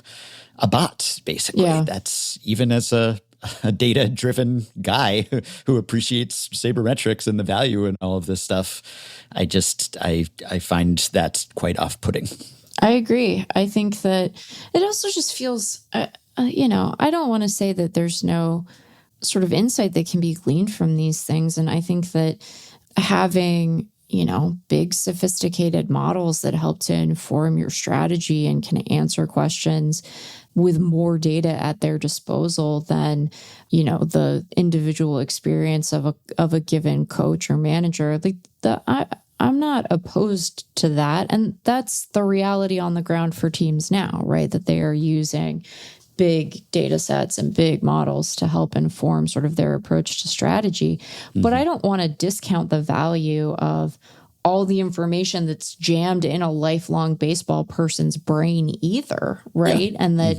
a bot, basically. That's, even as a data-driven guy who appreciates sabermetrics and the value and all of this stuff, I find that quite off-putting. I agree. I think that it also just feels, I don't want to say that there's no sort of insight that can be gleaned from these things. And I think that having, big sophisticated models that help to inform your strategy and can answer questions with more data at their disposal than, the individual experience of a given coach or manager. I'm not opposed to that. And that's the reality on the ground for teams now, right? That they are using big data sets and big models to help inform sort of their approach to strategy. Mm-hmm. But I don't want to discount the value of all the information that's jammed in a lifelong baseball person's brain either, right? And that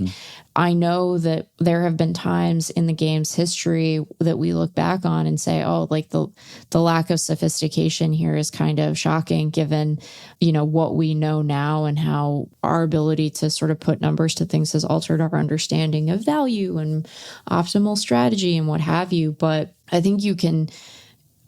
I know that there have been times in the game's history that we look back on and say, oh, like the lack of sophistication here is kind of shocking given, you know, what we know now and how our ability to sort of put numbers to things has altered our understanding of value and optimal strategy and what have you. But I think you can,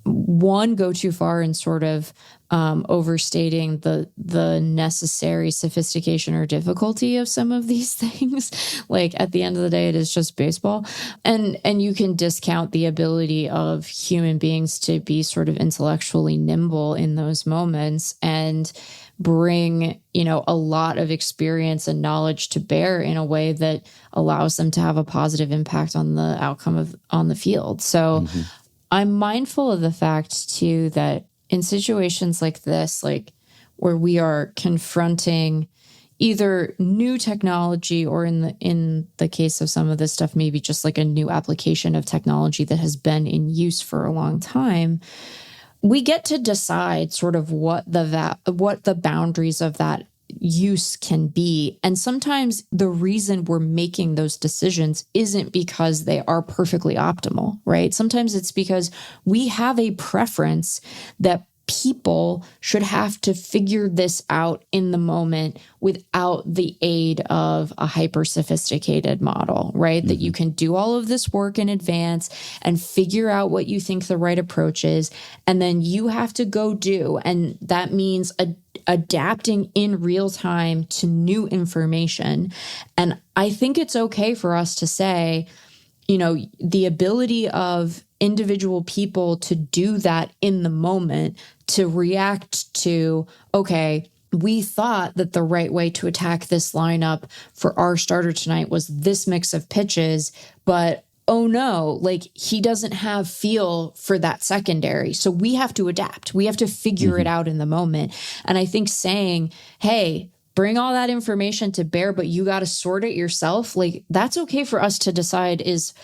one, go too far in sort of overstating the necessary sophistication or difficulty of some of these things. Like at the end of the day, it is just baseball. And you can discount the ability of human beings to be sort of intellectually nimble in those moments and bring, you know, a lot of experience and knowledge to bear in a way that allows them to have a positive impact on the outcome on the field. So I'm mindful of the fact too that in situations like this, like where we are confronting either new technology or in the case of some of this stuff, maybe just like a new application of technology that has been in use for a long time, we get to decide sort of what the boundaries of that use can be. And sometimes the reason we're making those decisions isn't because they are perfectly optimal, right? Sometimes it's because we have a preference that people should have to figure this out in the moment without the aid of a hyper sophisticated model, right? That you can do all of this work in advance and figure out what you think the right approach is. And then you have to go do. And that means adapting in real time to new information. And I think it's okay for us to say, you know, the ability of individual people to do that in the moment, to react to, okay, we thought that the right way to attack this lineup for our starter tonight was this mix of pitches, but oh no, like he doesn't have feel for that secondary. So we have to adapt. We have to figure it out in the moment. And I think saying, hey, bring all that information to bear, but you got to sort it yourself. Like that's okay for us to decide is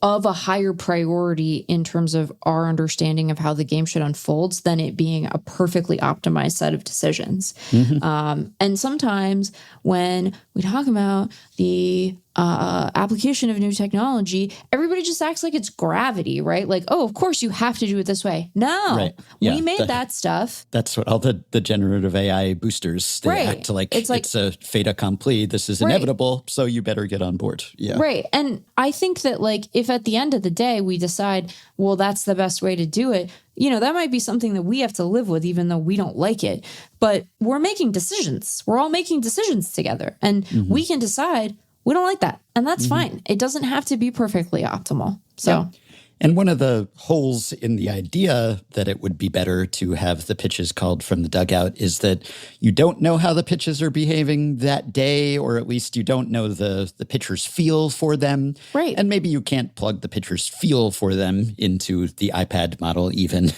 of a higher priority in terms of our understanding of how the game should unfold than it being a perfectly optimized set of decisions. And sometimes when we talk about the application of new technology, everybody just acts like it's gravity, right? Like, oh, of course you have to do it this way. No, we made that stuff. That's what all the generative AI boosters, they act like it's a fait accompli. This is inevitable, so you better get on board. Yeah. Right. And I think that like if at the end of the day we decide, well, that's the best way to do it, you know, that might be something that we have to live with, even though we don't like it. But we're making decisions. We're all making decisions together. And we can decide we don't like that. And that's fine. It doesn't have to be perfectly optimal. So. Yeah. And one of the holes in the idea that it would be better to have the pitches called from the dugout is that you don't know how the pitches are behaving that day, or at least you don't know the pitcher's feel for them. Right. And maybe you can't plug the pitcher's feel for them into the iPad model even.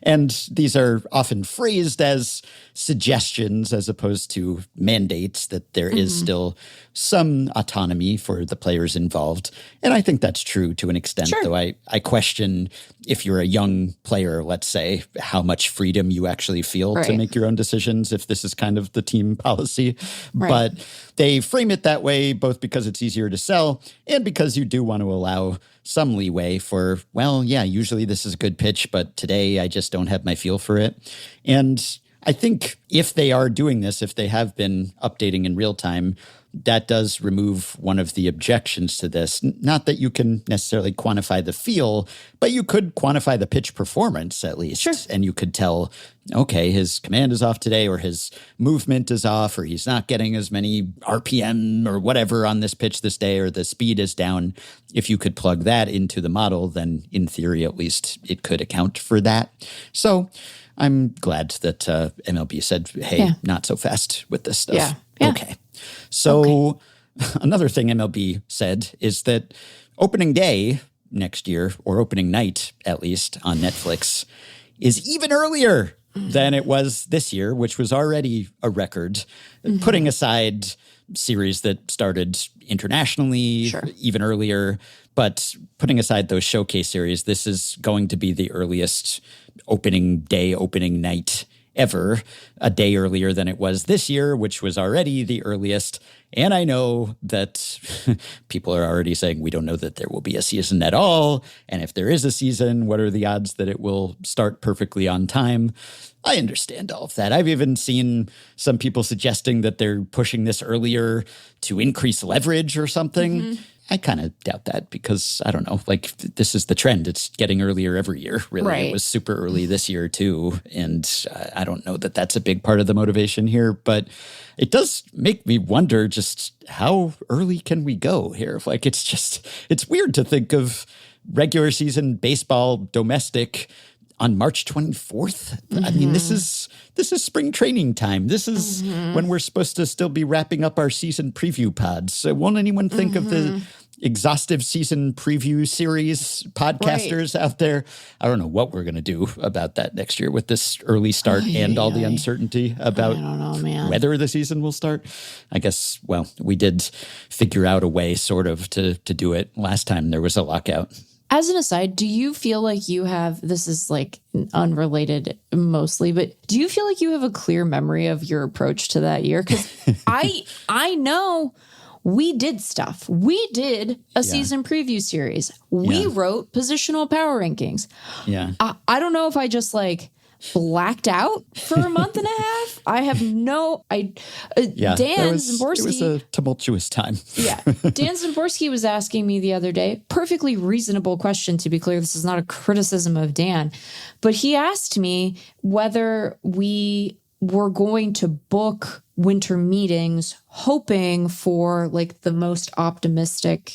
And these are often phrased as suggestions as opposed to mandates, that there is still some autonomy for the players involved. And I think that's true to an extent, though I question if you're a young player, let's say, how much freedom you actually feel to make your own decisions, if this is kind of the team policy. But they frame it that way both because it's easier to sell and because you do want to allow some leeway for, well, yeah, usually this is a good pitch, but today I just don't have my feel for it. And I think if they are doing this, if they have been updating in real time, that does remove one of the objections to this. Not that you can necessarily quantify the feel, but you could quantify the pitch performance at least. Sure. And you could tell, okay, his command is off today, or his movement is off, or he's not getting as many RPM or whatever on this pitch this day, or the speed is down. If you could plug that into the model, then in theory, at least, it could account for that. So I'm glad that MLB said, hey, not so fast with this stuff. Yeah. Okay. So another thing MLB said is that opening day next year, or opening night at least on Netflix, is even earlier than it was this year, which was already a record, putting aside series that started internationally even earlier. But putting aside those showcase series, this is going to be the earliest opening day, opening night ever, a day earlier than it was this year, which was already the earliest. And I know that people are already saying we don't know that there will be a season at all. And if there is a season, what are the odds that it will start perfectly on time? I understand all of that. I've even seen some people suggesting that they're pushing this earlier to increase leverage or something. I kind of doubt that because, I don't know, like this is the trend. It's getting earlier every year, really. Right. It was super early this year, too. And I don't know that that's a big part of the motivation here. But it does make me wonder just how early can we go here? Like, it's weird to think of regular season baseball domestic on March 24th. I mean, this is spring training time. This is when we're supposed to still be wrapping up our season preview pods. So won't anyone think of the exhaustive season preview series podcasters out there? I don't know what we're going to do about that next year with this early start and all the uncertainty about whether the season will start. I guess, well, we did figure out a way sort of to do it last time there was a lockout. As an aside, do you feel like you have, this is like unrelated mostly, but do you feel like you have a clear memory of your approach to that year? Because I know we did stuff. We did a season preview series. We wrote positional power rankings. Yeah. I don't know if I just like blacked out for a month and a half. I have no. Dan Szymborski. It was a tumultuous time. Dan Szymborski was asking me the other day, perfectly reasonable question, to be clear. This is not a criticism of Dan, but he asked me whether we were going to book winter meetings hoping for like the most optimistic,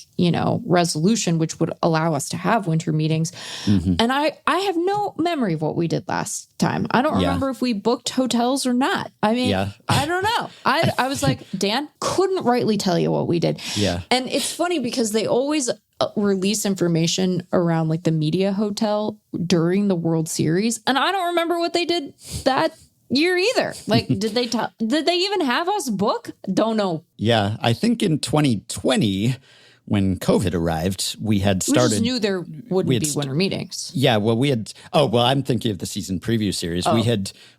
resolution, which would allow us to have winter meetings. And I have no memory of what we did last time. I don't remember if we booked hotels or not. I mean, I don't know. I was like, Dan, couldn't rightly tell you what we did. Yeah. And it's funny because they always release information around like the media hotel during the World Series. And I don't remember what they did that year either. Like, did they even have us book? Don't know. Yeah, I think in 2020, when COVID arrived, we had started. We just knew there wouldn't be winter meetings. Yeah, well, we had. Oh, well, I'm thinking of the season preview series. Oh.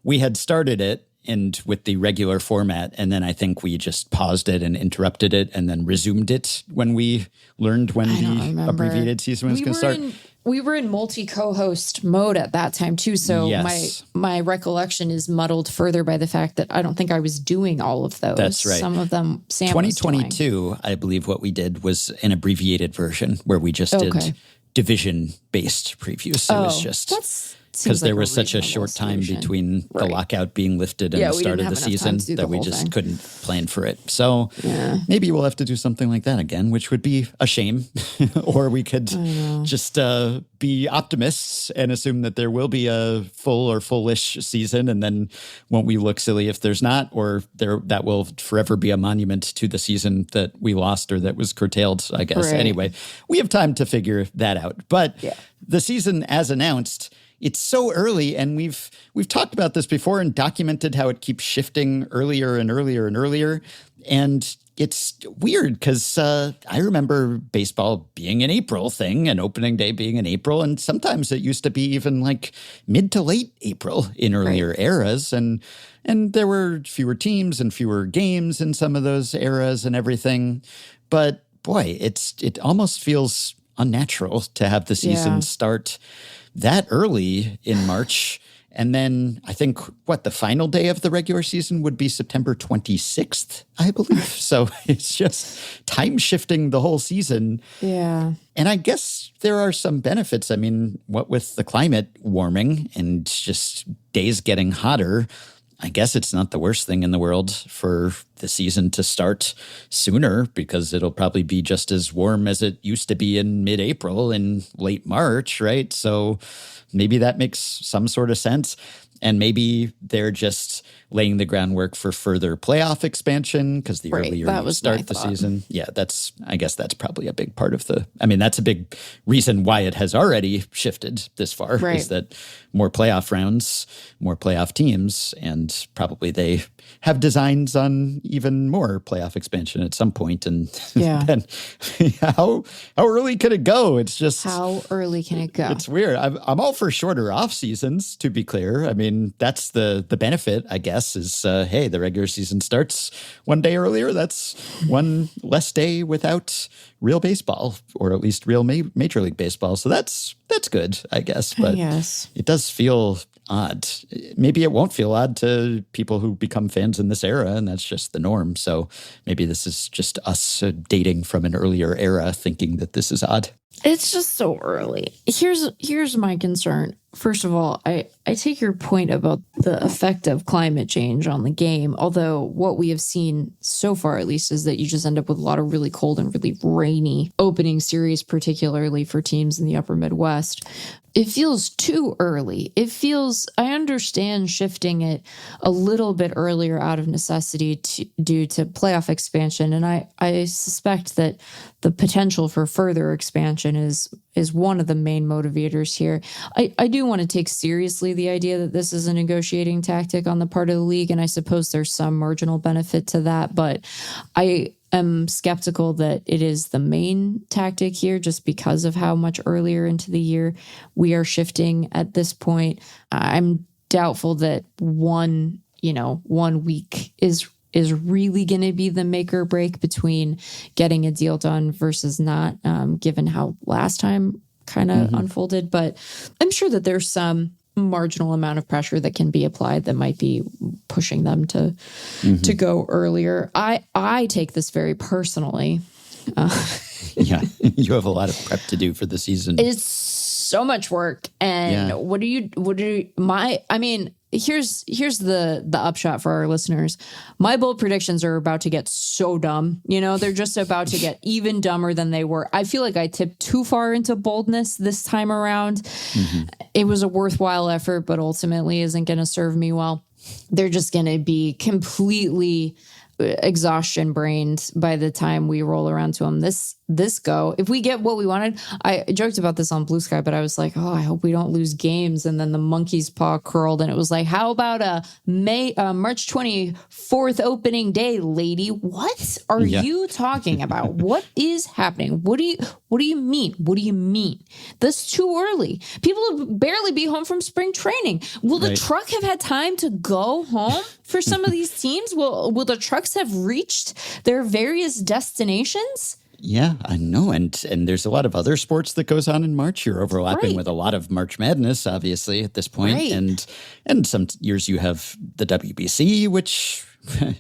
We had started it and with the regular format, and then I think we just paused it and interrupted it, and then resumed it when we learned when the abbreviated season was going to start. We were in multi-co-host mode at that time too, so my recollection is muddled further by the fact that I don't think I was doing all of those. That's right. Some of them Sam 2022, was doing. I believe what we did was an abbreviated version where we just did division-based previews. So it was just because there was such a short time between the lockout being lifted and the start of the season that we just couldn't plan for it. So maybe we'll have to do something like that again, which would be a shame. Or we could just be optimists and assume that there will be a full or fullish season, and then won't we look silly if there's not, or that will forever be a monument to the season that we lost or that was curtailed, I guess. Right. Anyway, we have time to figure that out. But the season as announced, it's so early, and we've talked about this before and documented how it keeps shifting earlier and earlier and earlier. And it's weird because I remember baseball being an April thing and opening day being in April. And sometimes it used to be even like mid to late April in earlier eras. And there were fewer teams and fewer games in some of those eras and everything. But boy, it almost feels unnatural to have the season start that early in March. And then I think, the final day of the regular season would be September 26th, I believe. So it's just time shifting the whole season. Yeah. And I guess there are some benefits. I mean, what with the climate warming and just days getting hotter, I guess it's not the worst thing in the world for the season to start sooner, because it'll probably be just as warm as it used to be in mid-April and late March, right? So maybe that makes some sort of sense. And maybe they're just laying the groundwork for further playoff expansion, because the earlier you start the season. Yeah, I guess that's probably a big part of that's a big reason why it has already shifted this far, is that more playoff rounds, more playoff teams, and probably they have designs on even more playoff expansion at some point. And then how early can it go? It's just... How early can it go? It's weird. I'm all for shorter off seasons, to be clear. I mean, mean, that's the benefit, I guess, is, hey, the regular season starts one day earlier. That's one less day without real baseball, or at least real Major League Baseball. So that's good, I guess. But it does feel odd. Maybe it won't feel odd to people who become fans in this era, and that's just the norm. So maybe this is just us dating from an earlier era, thinking that this is odd. It's just so early. Here's my concern. First of all, I take your point about the effect of climate change on the game, although what we have seen so far, at least, is that you just end up with a lot of really cold and really rainy opening series, particularly for teams in the upper Midwest. It feels too early. I understand shifting it a little bit earlier out of necessity due to playoff expansion, and I suspect that the potential for further expansion is one of the main motivators here. I do want to take seriously the idea that this is a negotiating tactic on the part of the league, and I suppose there's some marginal benefit to that, but I am skeptical that it is the main tactic here just because of how much earlier into the year we are shifting at this point. I'm doubtful that one week is really going to be the make or break between getting a deal done versus not, given how last time kind of unfolded. But I'm sure that there's some marginal amount of pressure that can be applied that might be pushing them to go earlier. I take this very personally. Yeah, you have a lot of prep to do for the season. It's so much work. And here's the upshot for our listeners. My bold predictions are about to get so dumb. They're just about to get even dumber than they were. I feel like I tipped too far into boldness this time around. It was a worthwhile effort, but ultimately isn't going to serve me well. They're just going to be completely exhaustion brained by the time we roll around to them this go. If we get what we wanted, I joked about this on Blue Sky, but I was like, oh, I hope we don't lose games. And then the monkey's paw curled and it was like, how about a March 24th opening day, lady? What are you talking about? What is happening? What do you mean? What do you mean? That's too early. People will barely be home from spring training. Will the truck have had time to go home for some of these teams? Will the trucks have reached their various destinations? Yeah, I know. And there's a lot of other sports that goes on in March. You're overlapping with a lot of March Madness, obviously, at this point. And some years you have the WBC, which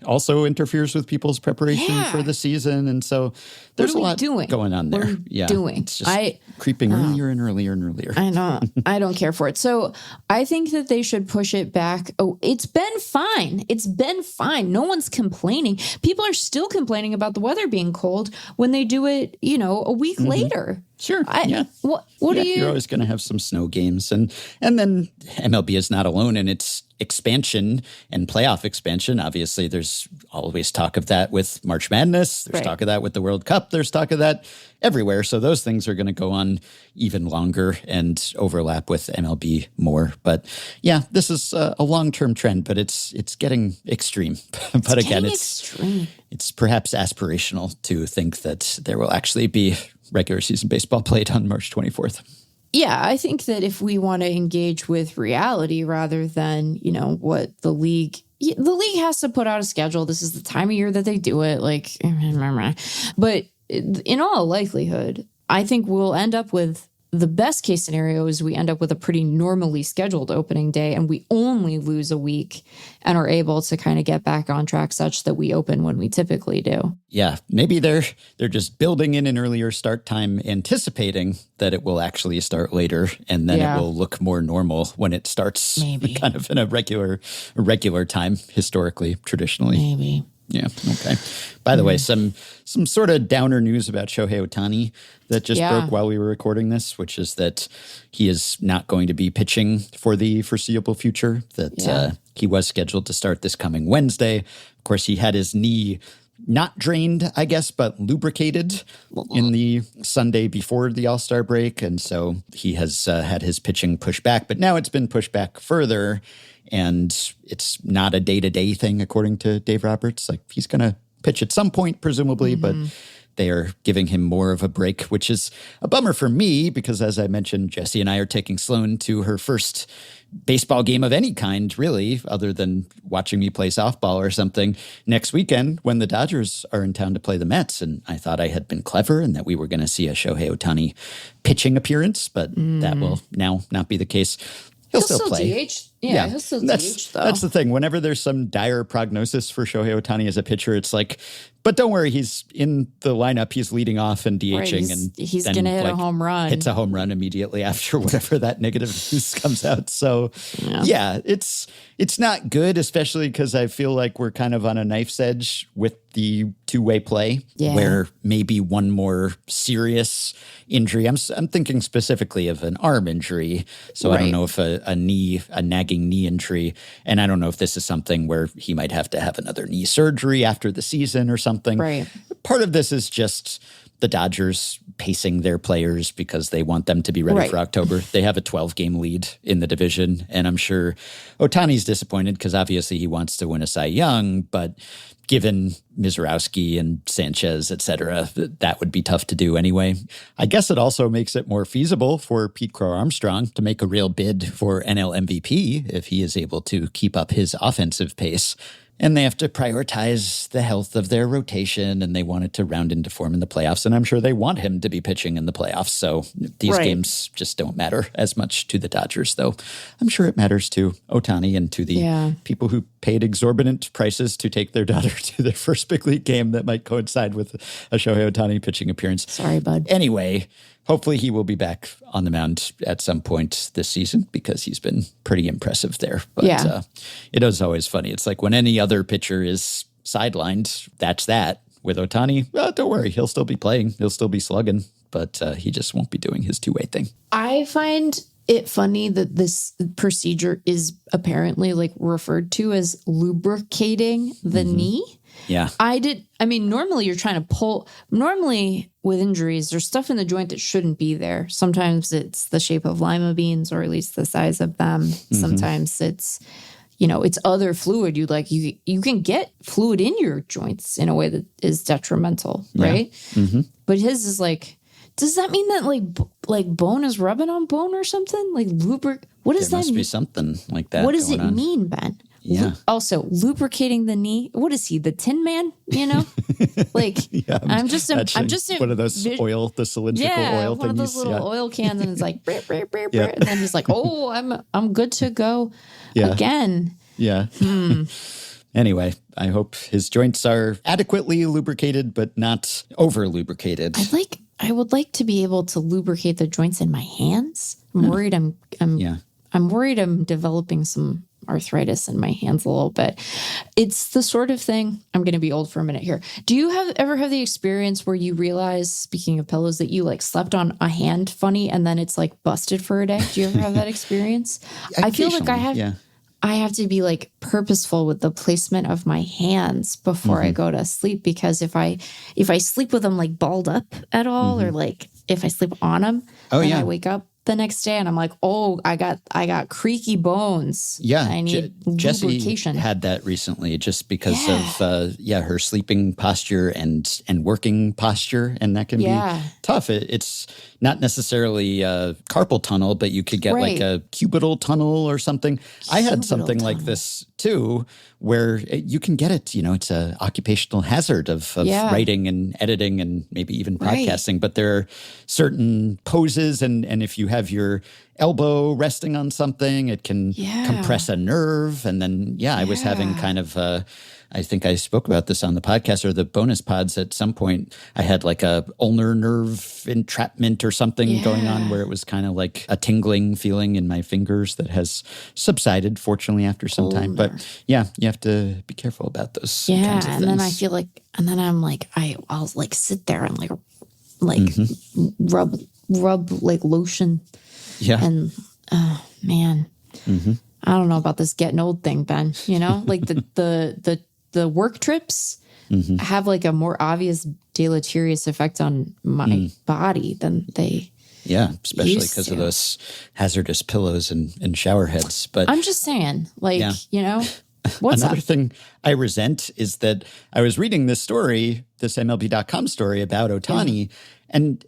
also interferes with people's preparation for the season. And so there's a lot going on there. It's just creeping earlier and earlier and earlier. I know. I don't care for it. So I think that they should push it back. Oh, it's been fine. It's been fine. No one's complaining. People are still complaining about the weather being cold when they do it, a week later. Sure. What do you? You're always going to have some snow games. And then MLB is not alone in its expansion and playoff expansion. Obviously, there's always talk of that with March Madness. There's talk of that with the World Cup. There's talk of that everywhere. So those things are going to go on even longer and overlap with MLB more. But yeah, this is a long-term trend, but it's getting extreme. But again, it's perhaps aspirational to think that there will actually be regular season baseball played on March 24th. Yeah, I think that if we want to engage with reality rather than, what the league has to put out a schedule. This is the time of year that they do it. But in all likelihood, I think we'll end up with the best case scenario is we end up with a pretty normally scheduled opening day and we only lose a week and are able to kind of get back on track such that we open when we typically do. Yeah, maybe they're just building in an earlier start time, anticipating that it will actually start later, and then it will look more normal when it starts kind of in a regular time, historically, traditionally. Maybe. Yeah. Okay. By the way, some sort of downer news about Shohei Ohtani that just broke while we were recording this, which is that he is not going to be pitching for the foreseeable future, that he was scheduled to start this coming Wednesday. Of course, he had his knee not drained, I guess, but lubricated in the Sunday before the All-Star break. And so he has had his pitching pushed back, but now it's been pushed back further. And it's not a day-to-day thing, according to Dave Roberts. Like, he's going to pitch at some point, presumably, but they are giving him more of a break, which is a bummer for me because, as I mentioned, Jessie and I are taking Sloan to her first baseball game of any kind, really, other than watching me play softball or something next weekend when the Dodgers are in town to play the Mets. And I thought I had been clever and that we were going to see a Shohei Ohtani pitching appearance, but that will now not be the case. He'll still play. DH. Yeah, he'll still DH, though. That's the thing. Whenever there's some dire prognosis for Shohei Ohtani as a pitcher, it's like, but don't worry, he's in the lineup. He's leading off and DHing. Right, and he's going to hit a home run. Hits a home run immediately after whatever that negative news comes out. So, yeah it's not good, especially because I feel like we're kind of on a knife's edge with the two-way play where maybe one more serious injury. I'm thinking specifically of an arm injury. So I don't know if a nagging knee injury. And I don't know if this is something where he might have to have another knee surgery after the season or something. Right. Part of this is just the Dodgers pacing their players because they want them to be ready for October. They have a 12-game lead in the division, and I'm sure Ohtani's disappointed because obviously he wants to win a Cy Young, but given Mizorowski and Sanchez, et cetera, that would be tough to do anyway. I guess it also makes it more feasible for Pete Crow-Armstrong to make a real bid for NL MVP if he is able to keep up his offensive pace. And they have to prioritize the health of their rotation, and they want it to round into form in the playoffs. And I'm sure they want him to be pitching in the playoffs. So these games just don't matter as much to the Dodgers, though I'm sure it matters to Ohtani and to the people who paid exorbitant prices to take their daughter to their first big league game that might coincide with a Shohei Ohtani pitching appearance. Sorry, bud. Anyway, hopefully he will be back on the mound at some point this season because he's been pretty impressive there. But it is always funny. It's like when any other pitcher is sidelined, that's that. With Ohtani, well, don't worry. He'll still be playing. He'll still be slugging, but he just won't be doing his two-way thing. I find it funny that this procedure is apparently like referred to as lubricating the knee. Yeah. Normally you're trying to pull. Normally with injuries, there's stuff in the joint that shouldn't be there. Sometimes it's the shape of lima beans or at least the size of them. Sometimes it's, it's other fluid. You can get fluid in your joints in a way that is detrimental, right? But his is like, does that mean that like bone is rubbing on bone or something? Like what does that mean? There must be something like that. What does it mean, Ben? Yeah. Also, lubricating the knee. What is he, the Tin Man? Like I'm just one of those the cylindrical oil one thingies. of those little oil cans, and it's like, brr, brr, brr, brr. And then he's like, oh, I'm good to go again. Yeah. Anyway, I hope his joints are adequately lubricated, but not over lubricated. I would like to be able to lubricate the joints in my hands. I'm worried I'm worried I'm developing some arthritis in my hands a little bit. It's the sort of thing, I'm going to be old for a minute here. Do you ever have the experience where you realize, speaking of pillows, that you like slept on a hand funny and then it's like busted for a day? Do you ever have that experience? I feel like I have to be like purposeful with the placement of my hands before I go to sleep, because if I sleep with them like balled up at all, or like if I sleep on them, I wake up the next day and I'm like, oh, I got creaky bones. Yeah. I need lubrication. Jessie had that recently just because of her sleeping posture and working posture. And that can be tough. It's not necessarily a carpal tunnel, but you could get like a cubital tunnel or something. I had something like this too, where you can get it, it's an occupational hazard of writing and editing and maybe even podcasting. But there are certain poses, and if you have your elbow resting on something, it can compress a nerve. And then, I was having kind of I think I spoke about this on the podcast or the bonus pods at some point. I had like a ulnar nerve entrapment or something going on where it was kind of like a tingling feeling in my fingers that has subsided, fortunately, after some time. But you have to be careful about those kinds of things. Then I feel like, and then I'm like, I'll like sit there and like rub like lotion. Yeah. And man, I don't know about this getting old thing, Ben. Like the work trips have like a more obvious deleterious effect on my body than they. Yeah, especially because of those hazardous pillows and shower heads. But I'm just saying, like, What's Another up? thing I resent is that I was reading this story, this MLB.com story about Ohtani, and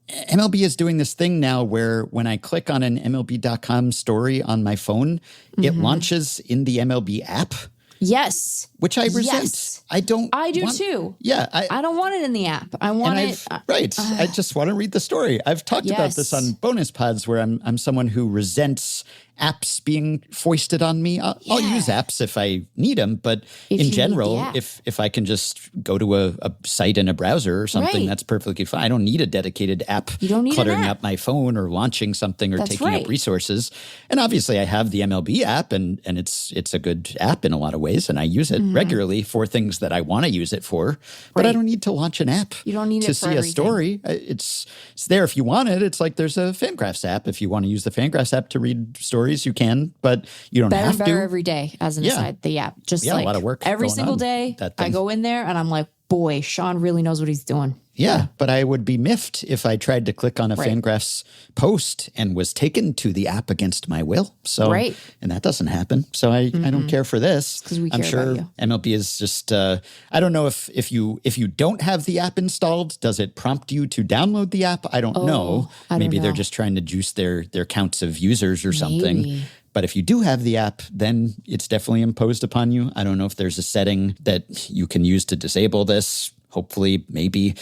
MLB is doing this thing now where when I click on an MLB.com story on my phone, it launches in the MLB app. Yes. Which I resent. Yes. I do too. Yeah. I don't want it in the app. I want it. Right. I just want to read the story. I've talked about this on bonus pods where I'm someone who resents apps being foisted on me. I'll use apps if I need them, but in general, if I can just go to a site in a browser or something, that's perfectly fine. I don't need a dedicated app cluttering up my phone or launching something or taking up resources. And obviously I have the MLB app and it's a good app in a lot of ways, and I use it regularly for things that I want to use it for, but I don't need to launch an app you don't need to it for see a story. It's there if you want it. It's like there's a FanGraphs app. If you want to use the FanGraphs app to read stories, you can, but you don't have to. Better every day, as an aside, the app. Just a lot of work every going single on day, that I go in there and I'm like, boy, Sean really knows what he's doing. Yeah, but I would be miffed if I tried to click on a FanGraphs post and was taken to the app against my will. So, and that doesn't happen. So I don't care for this. Because we I'm care sure about you. MLB is just. I don't know if you don't have the app installed, does it prompt you to download the app? I don't know. Maybe they're just trying to juice their counts of users or something. But if you do have the app, then it's definitely imposed upon you. I don't know if there's a setting that you can use to disable this. Hopefully, maybe.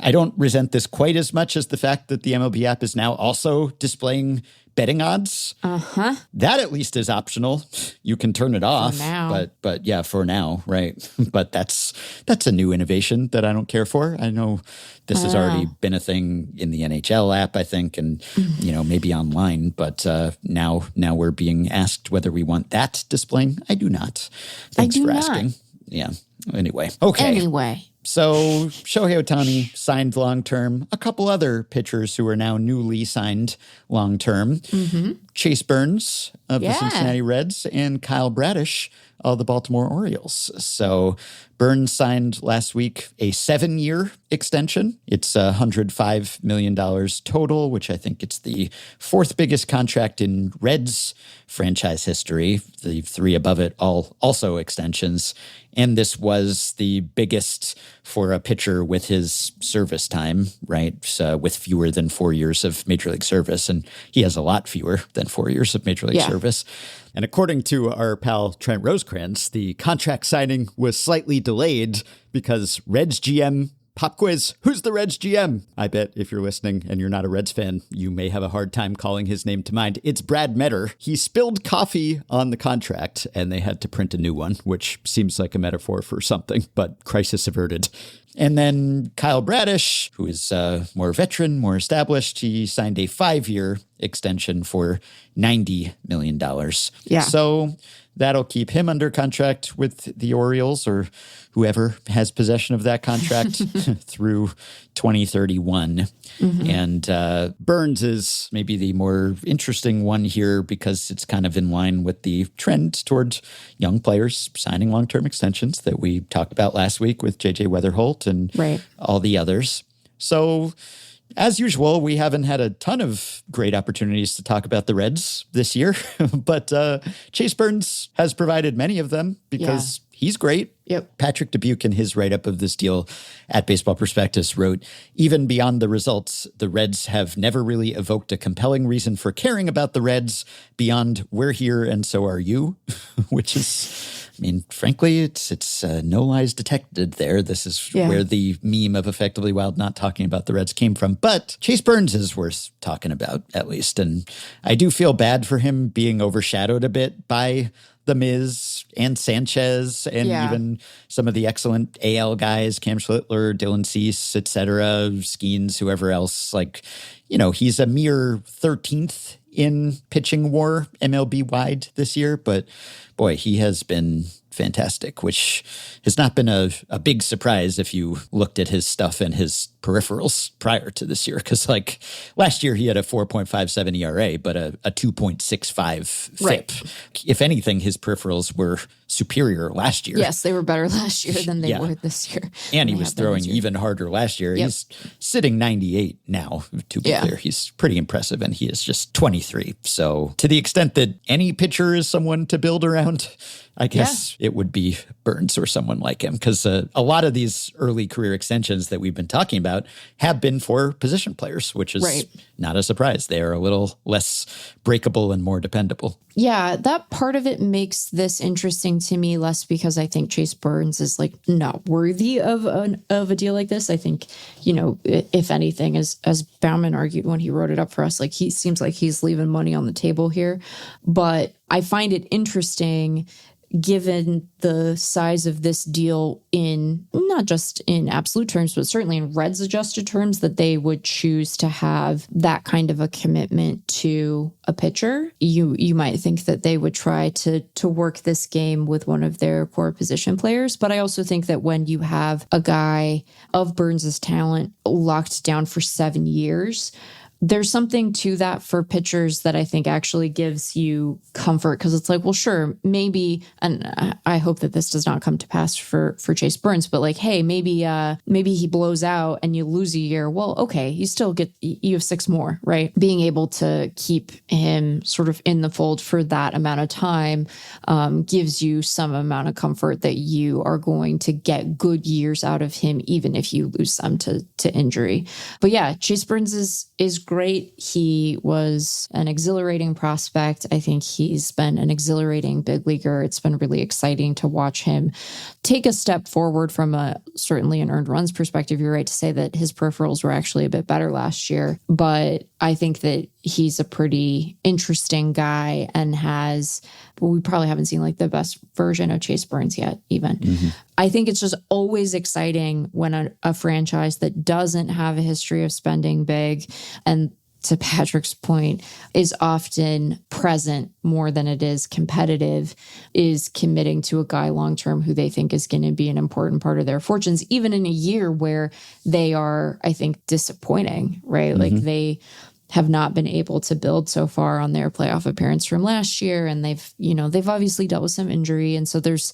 I don't resent this quite as much as the fact that the MLB app is now also displaying betting odds. That at least is optional. You can turn it off. For now. But yeah, for now, right. But that's a new innovation that I don't care for. I know this has already been a thing in the NHL app, I think, and maybe online. But now we're being asked whether we want that displaying. I do not. Thanks for asking. Yeah. Anyway. Okay. So Shohei Ohtani signed long-term. A couple other pitchers who are now newly signed long-term. Chase Burns of the Cincinnati Reds and Kyle Bradish of the Baltimore Orioles. So Burns signed last week a 7-year extension. It's $105 million total, which I think it's the fourth biggest contract in Reds franchise history. The three above it all also extensions. And this was the biggest for a pitcher with his service time, right? So with fewer than 4 years of Major League service. And he has a lot fewer than 4 years of Major League service. And according to our pal Trent Rosecrans, the contract signing was slightly delayed because Reds GM pop quiz. Who's the Reds GM? I bet if you're listening and you're not a Reds fan, you may have a hard time calling his name to mind. It's Brad Metter. He spilled coffee on the contract and they had to print a new one, which seems like a metaphor for something, but crisis averted. And then Kyle Bradish, who is more veteran, more established, he signed a 5-year extension for $90 million. Yeah. So that'll keep him under contract with the Orioles or whoever has possession of that contract through 2031. And Burns is maybe the more interesting one here because it's kind of in line with the trend towards young players signing long-term extensions that we talked about last week with J.J. Weatherholt and all the others. So as usual, we haven't had a ton of great opportunities to talk about the Reds this year, but Chase Burns has provided many of them because he's great. Patrick Dubuque, in his write-up of this deal at Baseball Prospectus, wrote, even beyond the results, the Reds have never really evoked a compelling reason for caring about the Reds beyond we're here and so are you, which is, I mean, frankly, it's no lies detected there. This is where the meme of Effectively Wild not talking about the Reds came from. But Chase Burns is worth talking about, at least. And I do feel bad for him being overshadowed a bit by The Miz and Sanchez and even some of the excellent AL guys, Cam Schlittler, Dylan Cease, et cetera, Skeens, whoever else. Like, he's a mere 13th in pitching WAR MLB wide this year, but boy, he has been fantastic, which has not been a big surprise if you looked at his stuff and his peripherals prior to this year. Because like last year he had a 4.57 ERA, but a 2.65 FIP. Right. If anything, his peripherals were superior last year. Yes, they were better last year than they were this year. And he was throwing even harder last year. Yep. He's sitting 98 now, to be clear. He's pretty impressive, and he is just 23. So to the extent that any pitcher is someone to build around, I guess it would be Burns or someone like him, because a lot of these early career extensions that we've been talking about have been for position players, which is not a surprise. They are a little less breakable and more dependable. Yeah, that part of it makes this interesting to me, less because I think Chase Burns is like not worthy of a deal like this. I think, you know, if anything, as Bauman argued when he wrote it up for us, like he seems like he's leaving money on the table here. But I find it interesting, given the size of this deal in not just in absolute terms, but certainly in Reds adjusted terms, that they would choose to have that kind of a commitment to a pitcher. You might think that they would try to work this game with one of their core position players. But I also think that when you have a guy of Burns's talent locked down for 7 years, there's something to that for pitchers that I think actually gives you comfort, because it's like, well, sure, maybe, and I hope that this does not come to pass for Chase Burns, but like, hey, maybe he blows out and you lose a year. Well, okay, you have 6 more, right? Being able to keep him sort of in the fold for that amount of time gives you some amount of comfort that you are going to get good years out of him, even if you lose some to injury. But yeah, Chase Burns is great. He was an exhilarating prospect. I think he's been an exhilarating big leaguer. It's been really exciting to watch him take a step forward from certainly an earned runs perspective. You're right to say that his peripherals were actually a bit better last year, but I think that he's a pretty interesting guy and we probably haven't seen like the best version of Chase Burns yet, even. Mm-hmm. I think it's just always exciting when a franchise that doesn't have a history of spending big, and to Patrick's point, is often present more than it is competitive, is committing to a guy long-term who they think is going to be an important part of their fortunes, even in a year where they are, I think, disappointing, right? Mm-hmm. Like they have not been able to build so far on their playoff appearance from last year. And they've obviously dealt with some injury. And so there's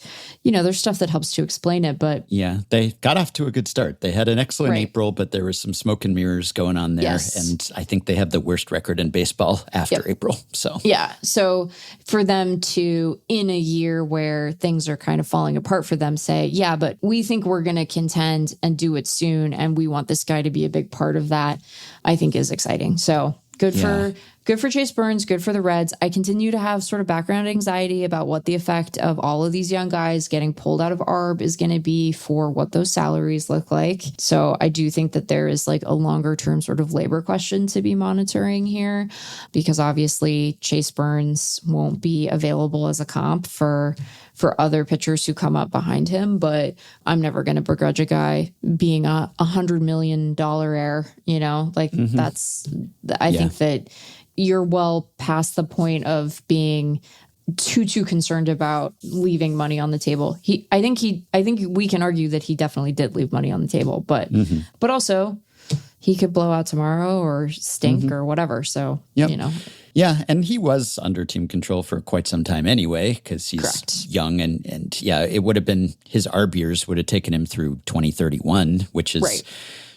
stuff that helps to explain it, but yeah, they got off to a good start. They had an excellent April, but there was some smoke and mirrors going on there. Yes. And I think they have the worst record in baseball after April. So yeah. So for them to, in a year where things are kind of falling apart for them, say, yeah, but we think we're going to contend and do it soon. And we want this guy to be a big part of that, I think is exciting. So good for Chase Burns, good for the Reds. I continue to have sort of background anxiety about what the effect of all of these young guys getting pulled out of ARB is going to be for what those salaries look like. So I do think that there is like a longer term sort of labor question to be monitoring here, because obviously Chase Burns won't be available as a comp for other pitchers who come up behind him, but I'm never going to begrudge a guy being a $100 million heir, like I think that you're well past the point of being too concerned about leaving money on the table. I think we can argue that he definitely did leave money on the table, but also he could blow out tomorrow or stink or whatever. So, Yeah, and he was under team control for quite some time anyway, because he's young and it would have been, his ARB years would have taken him through 2031, which is,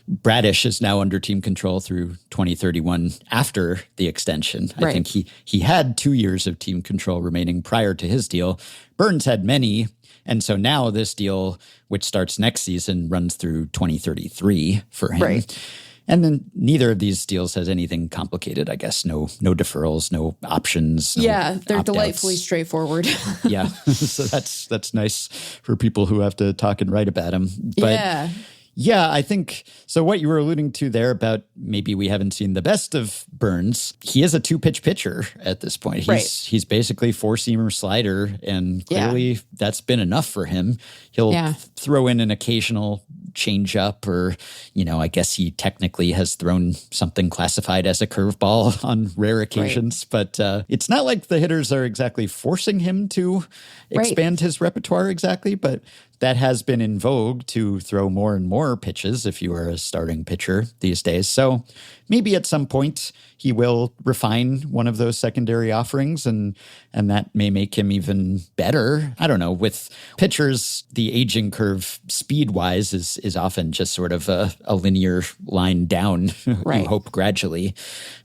Bradish is now under team control through 2031 after the extension. I think he had 2 years of team control remaining prior to his deal. Burns had many, and so now this deal, which starts next season, runs through 2033 for him. Right. And then neither of these deals has anything complicated, I guess. No deferrals, no options. They're delightfully straightforward. Yeah, so that's nice for people who have to talk and write about them. But yeah, I think, so what you were alluding to there about maybe we haven't seen the best of Burns, he is a 2-pitch pitcher at this point. He's basically 4-seamer slider, and clearly that's been enough for him. He'll throw in an occasional changeup, or, I guess he technically has thrown something classified as a curveball on rare occasions. Right. But it's not like the hitters are exactly forcing him to expand his repertoire exactly, but that has been in vogue to throw more and more pitches if you are a starting pitcher these days. So maybe at some point he will refine one of those secondary offerings, and that may make him even better. I don't know. With pitchers, the aging curve speed-wise is often just sort of a linear line down, you hope gradually.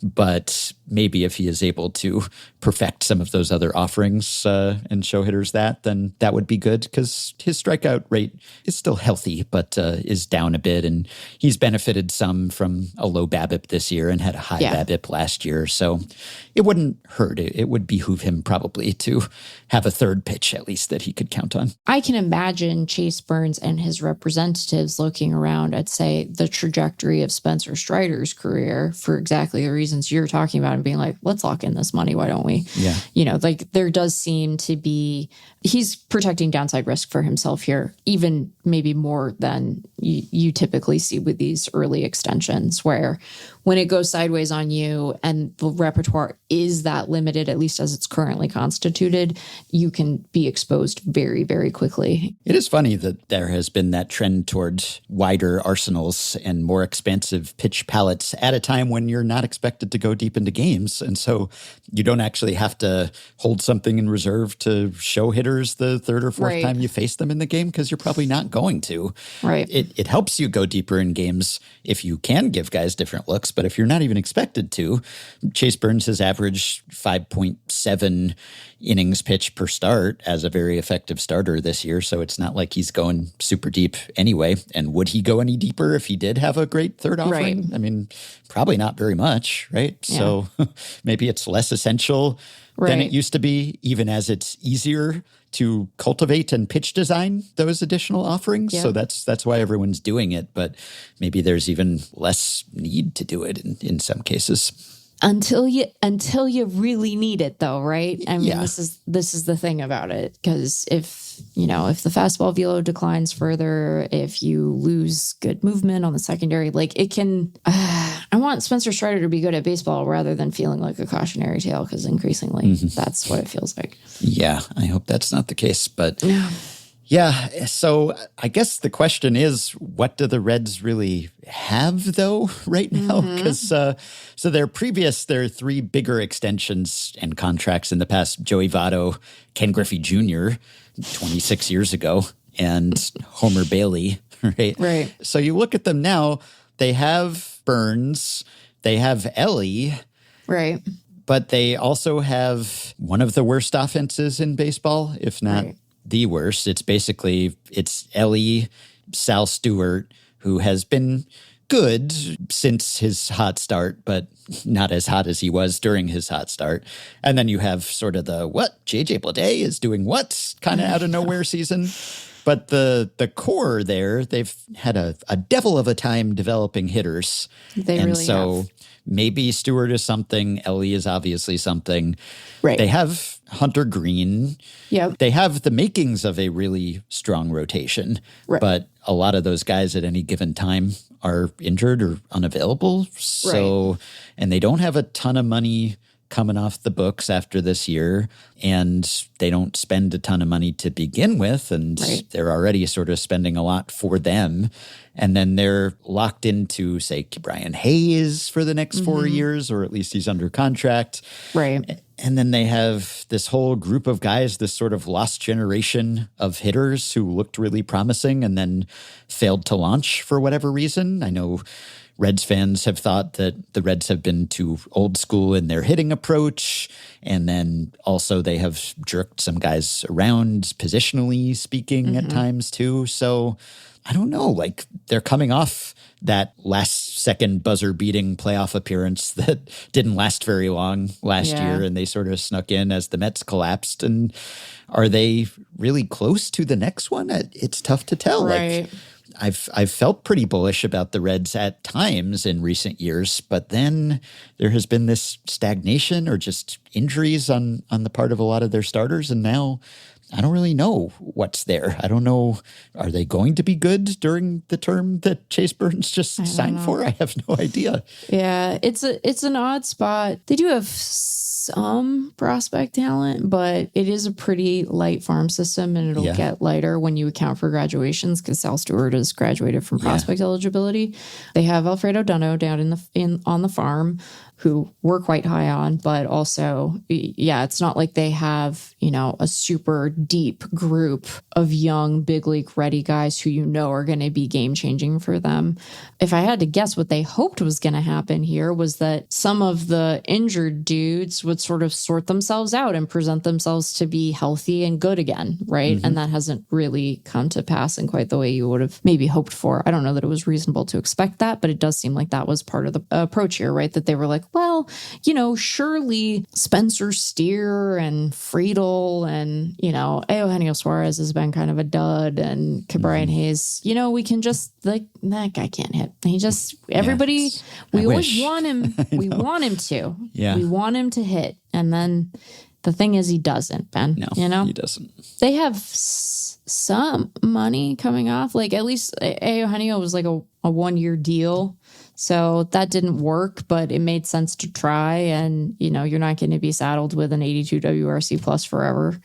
But maybe if he is able to perfect some of those other offerings and show hitters that, then that would be good, because his strikeout rate is still healthy, but is down a bit. And he's benefited some from a low BABIP this year and had a high BABIP last year. So it wouldn't hurt. It would behoove him probably to have a third pitch at least that he could count on. I can imagine Chase Burns and his representatives looking around at, say, the trajectory of Spencer Strider's career for exactly the reasons you're talking about, and being like, let's lock in this money. Why don't we? Yeah. There does seem to be, he's protecting downside risk for himself here, even maybe more than you typically see with these early extensions, where when it goes sideways on you and the repertoire is that limited, at least as it's currently constituted, you can be exposed very, very quickly. It is funny that there has been that trend toward wider arsenals and more expansive pitch palettes at a time when you're not expected to go deep into games. And so you don't actually have to hold something in reserve to show hitters the third or fourth time you face them in the game, because you're probably not going to. Right. It helps you go deeper in games if you can give guys different looks. But if you're not even expected to, Chase Burns has averaged 5.7 innings pitched per start as a very effective starter this year. So it's not like he's going super deep anyway. And would he go any deeper if he did have a great third offering? Right. I mean, probably not very much, right? Yeah. So maybe it's less essential than it used to be, even as it's easier to cultivate and pitch design those additional offerings. Yeah. So that's why everyone's doing it. But maybe there's even less need to do it in some cases. Until you really need it, though, right? I mean, this is the thing about it, because if the fastball velo declines further, if you lose good movement on the secondary, like it can. I want Spencer Strider to be good at baseball rather than feeling like a cautionary tale, because increasingly that's what it feels like. Yeah, I hope that's not the case, but. Yeah, so I guess the question is, what do the Reds really have, though, right now? Because so their three bigger extensions and contracts in the past: Joey Votto, Ken Griffey Jr. 26 years ago, and Homer Bailey, right? Right. So you look at them now, they have Burns, they have Ellie. Right. But they also have one of the worst offenses in baseball, if not the worst. It's Ellie, Sal Stewart, who has been good since his hot start, but not as hot as he was during his hot start. And then you have sort of the JJ Bleday is doing what kind of out of nowhere season. But the core there, they've had a devil of a time developing hitters. They really have. Maybe Stewart is something. Ellie is obviously something. Right. They have Hunter Green. Yep. They have the makings of a really strong rotation. Right. But a lot of those guys at any given time are injured or unavailable. So, and they don't have a ton of money coming off the books after this year, and they don't spend a ton of money to begin with, and they're already sort of spending a lot for them. And then they're locked into, say, Brian Hayes for the next 4 years, or at least he's under contract. Right. And then they have this whole group of guys, this sort of lost generation of hitters who looked really promising and then failed to launch for whatever reason. I know Reds fans have thought that the Reds have been too old school in their hitting approach. And then also they have jerked some guys around positionally speaking at times too. So I don't know, like they're coming off that last second buzzer beating playoff appearance that didn't last very long last year. And they sort of snuck in as the Mets collapsed. And are they really close to the next one? It's tough to tell. Right. Like, I've felt pretty bullish about the Reds at times in recent years, but then there has been this stagnation or just injuries on the part of a lot of their starters, and now I don't really know what's there. I don't know. Are they going to be good during the term that Chase Burns just signed for? I have no idea. Yeah, it's an odd spot. They do have some prospect talent, but it is a pretty light farm system, and it'll get lighter when you account for graduations because Sal Stewart has graduated from prospect eligibility. They have Alfredo Dunno down on the farm, who we're quite high on, but also, it's not like they have, a super deep group of young big league ready guys who are going to be game changing for them. If I had to guess what they hoped was going to happen here was that some of the injured dudes would sort of sort themselves out and present themselves to be healthy and good again, right? And that hasn't really come to pass in quite the way you would have maybe hoped for. I don't know that it was reasonable to expect that, but it does seem like that was part of the approach here, right? That they were like, well, surely Spencer Steer and Friedel and, Eugenio Suarez has been kind of a dud, and Brian Hayes, we can just, like, that guy can't hit. He just, everybody, we always want him, we want him to. Yeah. We want him to hit. And then the thing is, he doesn't, Ben. No, he doesn't. They have some money coming off. Like, at least Eugenio was like a 1-year deal. So that didn't work, but it made sense to try. And, you're not going to be saddled with an 82 WRC plus forever.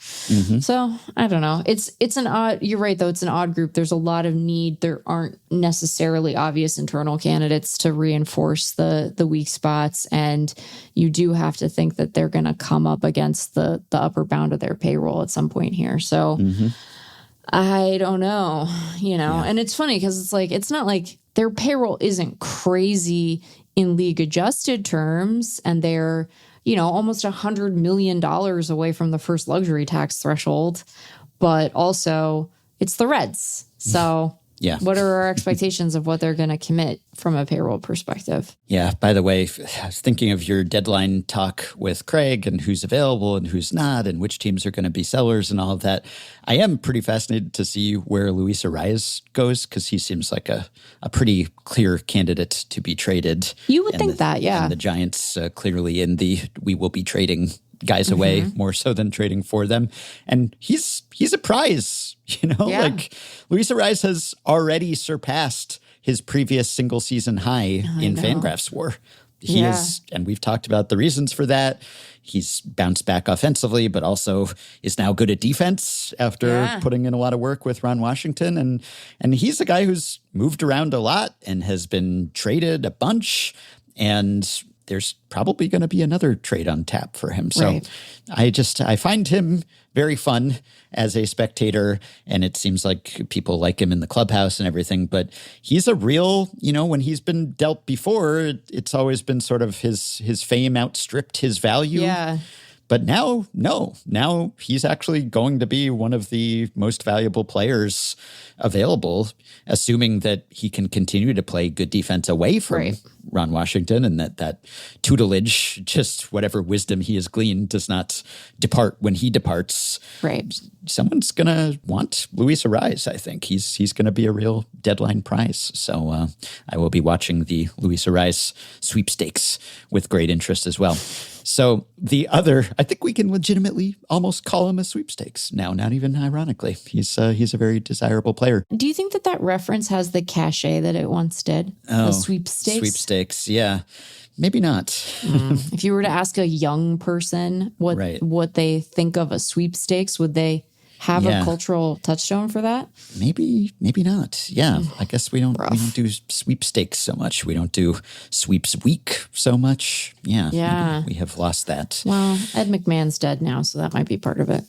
So I don't know. It's an odd, you're right, though. It's an odd group. There's a lot of need. There aren't necessarily obvious internal candidates to reinforce the weak spots. And you do have to think that they're going to come up against the upper bound of their payroll at some point here. So I don't know, and it's funny because it's like, it's not like their payroll isn't crazy in league adjusted terms, and they're, almost $100 million away from the first luxury tax threshold, but also it's the Reds. So what are our expectations of what they're going to commit from a payroll perspective? Yeah. By the way, I was thinking of your deadline talk with Craig and who's available and who's not and which teams are going to be sellers and all of that. I am pretty fascinated to see where Luis Arraez goes because he seems like a pretty clear candidate to be traded. You would think that, yeah. And the Giants clearly in the we will be trading guys away more so than trading for them. And he's a prize, like Luis Arraez has already surpassed his previous single season high in FanGraphs WAR. He is, and we've talked about the reasons for that. He's bounced back offensively, but also is now good at defense after putting in a lot of work with Ron Washington. And he's a guy who's moved around a lot and has been traded a bunch. And there's probably going to be another trade on tap for him. So I find him very fun as a spectator, and it seems like people like him in the clubhouse and everything, but he's a real, when he's been dealt before, it's always been sort of his fame outstripped his value. Yeah. But now he's actually going to be one of the most valuable players available, assuming that he can continue to play good defense away from Ron Washington and that tutelage, just whatever wisdom he has gleaned, does not depart when he departs. Right. Someone's going to want Luis Arraez, I think. He's going to be a real deadline prize. So I will be watching the Luis Arraez sweepstakes with great interest as well. So the other, I think we can legitimately almost call him a sweepstakes now, not even ironically. He's a very desirable player. Do you think that reference has the cachet that it once did? Oh, the sweepstakes? Sweepstakes, yeah. Maybe not. If you were to ask a young person what they think of a sweepstakes, would they have a cultural touchstone for that? Maybe not. Yeah. I guess we don't do sweepstakes so much. We don't do sweeps week so much. Yeah. We have lost that. Well, Ed McMahon's dead now, so that might be part of it.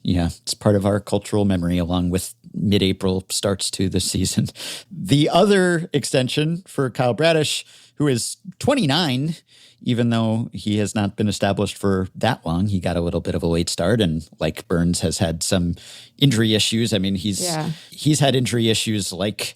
Yeah. It's part of our cultural memory along with mid-April starts to the season. The other extension for Kyle Bradish, who is 29, even though he has not been established for that long. He got a little bit of a late start, and like Burns has had some injury issues. I mean, he's had injury issues like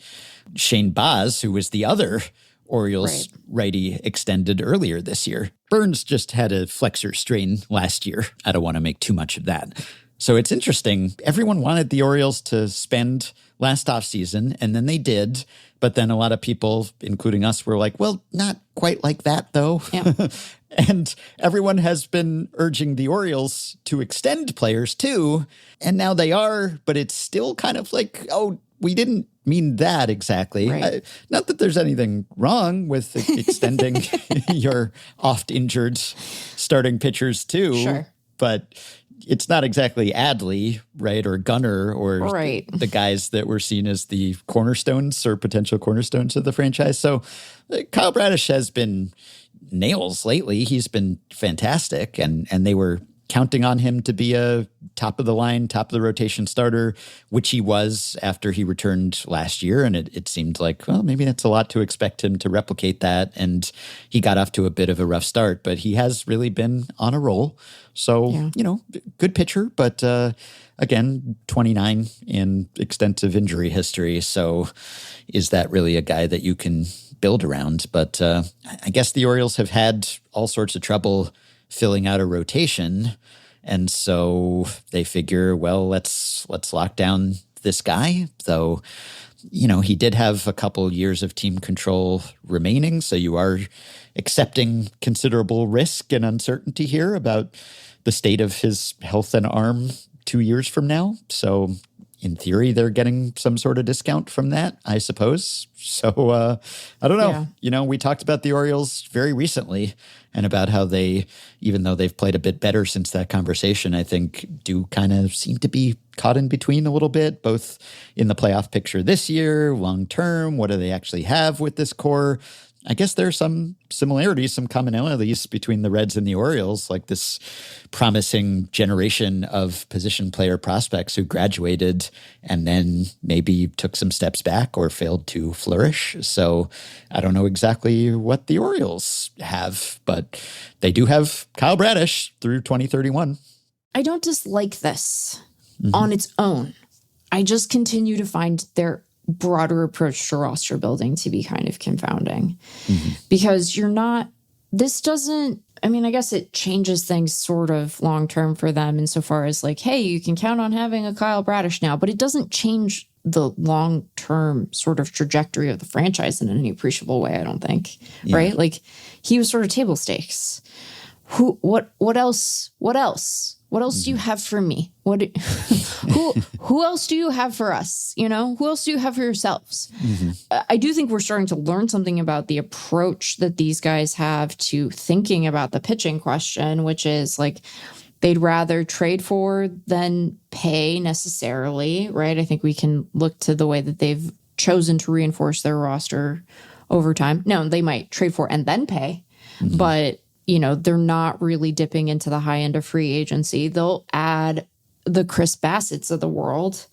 Shane Baz, who was the other Orioles righty extended earlier this year. Burns just had a flexor strain last year. I don't want to make too much of that. So it's interesting. Everyone wanted the Orioles to spend last offseason, and then they did. But then a lot of people, including us, were like, well, not quite like that, though. Yeah. And everyone has been urging the Orioles to extend players too. And now they are, but it's still kind of like, oh, we didn't mean that exactly. Right. Not that there's anything wrong with extending your oft injured starting pitchers too. Sure. But it's not exactly Adley, right, or Gunnar, or Right. the guys that were seen as the cornerstones or potential cornerstones of the franchise. So Kyle Bradish has been nails lately. He's been fantastic, and they were counting on him to be a top of the line, top of the rotation starter, which he was after he returned last year. And it seemed like, well, maybe that's a lot to expect him to replicate that. And he got off to a bit of a rough start, but he has really been on a roll. So, good pitcher, but again, 29 in extensive injury history. So is that really a guy that you can build around? But I guess the Orioles have had all sorts of trouble filling out a rotation. And so they figure, well, let's lock down this guy. Though, he did have a couple years of team control remaining. So you are accepting considerable risk and uncertainty here about the state of his health and arm 2 years from now. So in theory, they're getting some sort of discount from that, I suppose. So I don't know. Yeah. We talked about the Orioles very recently and about how they, even though they've played a bit better since that conversation, I think do kind of seem to be caught in between a little bit, both in the playoff picture this year, long term. What do they actually have with this core? I guess there's some similarities, some commonalities between the Reds and the Orioles, like this promising generation of position player prospects who graduated and then maybe took some steps back or failed to flourish. So I don't know exactly what the Orioles have, but they do have Kyle Bradish through 2031. I don't dislike this on its own. I just continue to find their broader approach to roster building to be kind of confounding because I guess it changes things sort of long term for them insofar as like, hey, you can count on having a Kyle Bradish now, but it doesn't change the long term sort of trajectory of the franchise in any appreciable way, I don't think. Yeah. Right? Like he was sort of table stakes. What else do you have for me? Who else do you have for us? Who else do you have for yourselves? I do think we're starting to learn something about the approach that these guys have to thinking about the pitching question, which is like they'd rather trade for than pay necessarily, right? I think we can look to the way that they've chosen to reinforce their roster over time. No, they might trade for and then pay, but they're not really dipping into the high end of free agency. They'll add the Chris Bassett's of the world,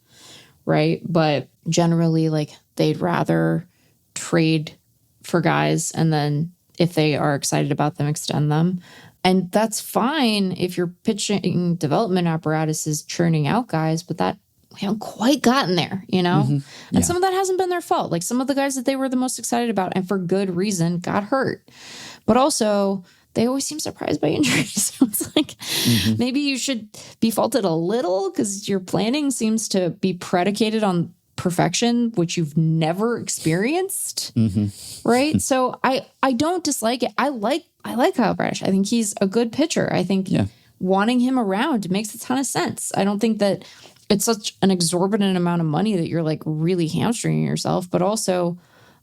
right? But generally, like, they'd rather trade for guys and then if they are excited about them, extend them. And that's fine if your pitching development apparatus is churning out guys, but that we haven't quite gotten there, And some of that hasn't been their fault. Like some of the guys that they were the most excited about and for good reason got hurt. But also they always seem surprised by injuries. So it's like maybe you should be faulted a little because your planning seems to be predicated on perfection, which you've never experienced. Right. So I don't dislike it. I like Kyle Bradish. I think he's a good pitcher. I think wanting him around makes a ton of sense. I don't think that it's such an exorbitant amount of money that you're like really hamstringing yourself, but also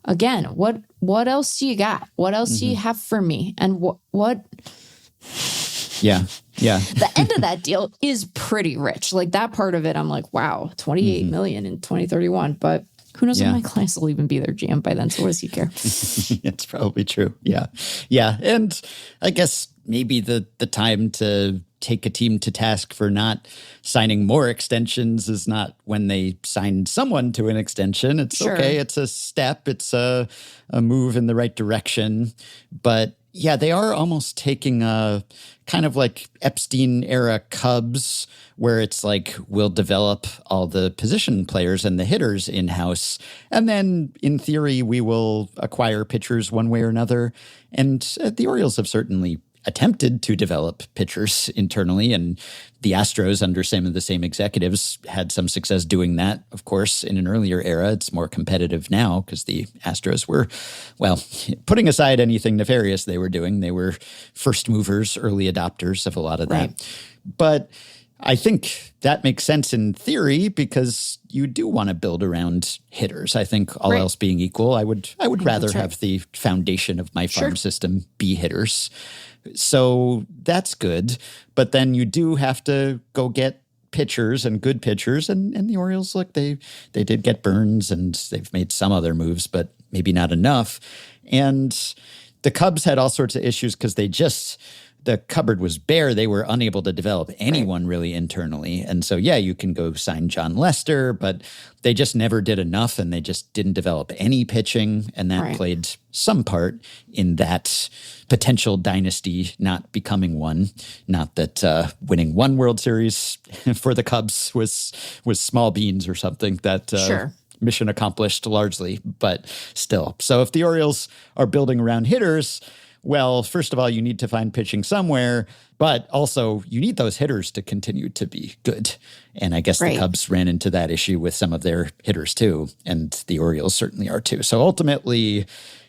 again, what else do you got? What else do you have for me? And what? Yeah. The end of that deal is pretty rich. Like that part of it, I'm like, wow, 28 million in 2031. But who knows if Mike Class will even be their GM by then? So what does he care? It's probably true. Yeah. And I guess maybe the time to take a team to task for not signing more extensions is not when they sign someone to an extension. It's okay. It's a step. It's a move in the right direction. But yeah, they are almost taking a kind of like Epstein era Cubs where it's like we'll develop all the position players and the hitters in-house. And then in theory, we will acquire pitchers one way or another. And the Orioles have certainly attempted to develop pitchers internally, and the Astros, under some of the same executives, had some success doing that, of course, in an earlier era. It's more competitive now because the Astros were, well, putting aside anything nefarious they were doing, they were first movers, early adopters of a lot of that. But I think that makes sense in theory because you do want to build around hitters. I think all else being equal, I would rather have the foundation of my farm system be hitters. So that's good. But then you do have to go get pitchers and good pitchers. And the Orioles, look, they did get Burns and they've made some other moves, but maybe not enough. And the Cubs had all sorts of issues because the cupboard was bare. They were unable to develop anyone really internally. And so, yeah, you can go sign John Lester, but they just never did enough and they just didn't develop any pitching. And that played some part in that potential dynasty not becoming one. Not that winning one World Series for the Cubs was small beans or something. That mission accomplished largely, but still. So if the Orioles are building around hitters, well, first of all, you need to find pitching somewhere, but also you need those hitters to continue to be good. And I guess the Cubs ran into that issue with some of their hitters too, and the Orioles certainly are too. So ultimately,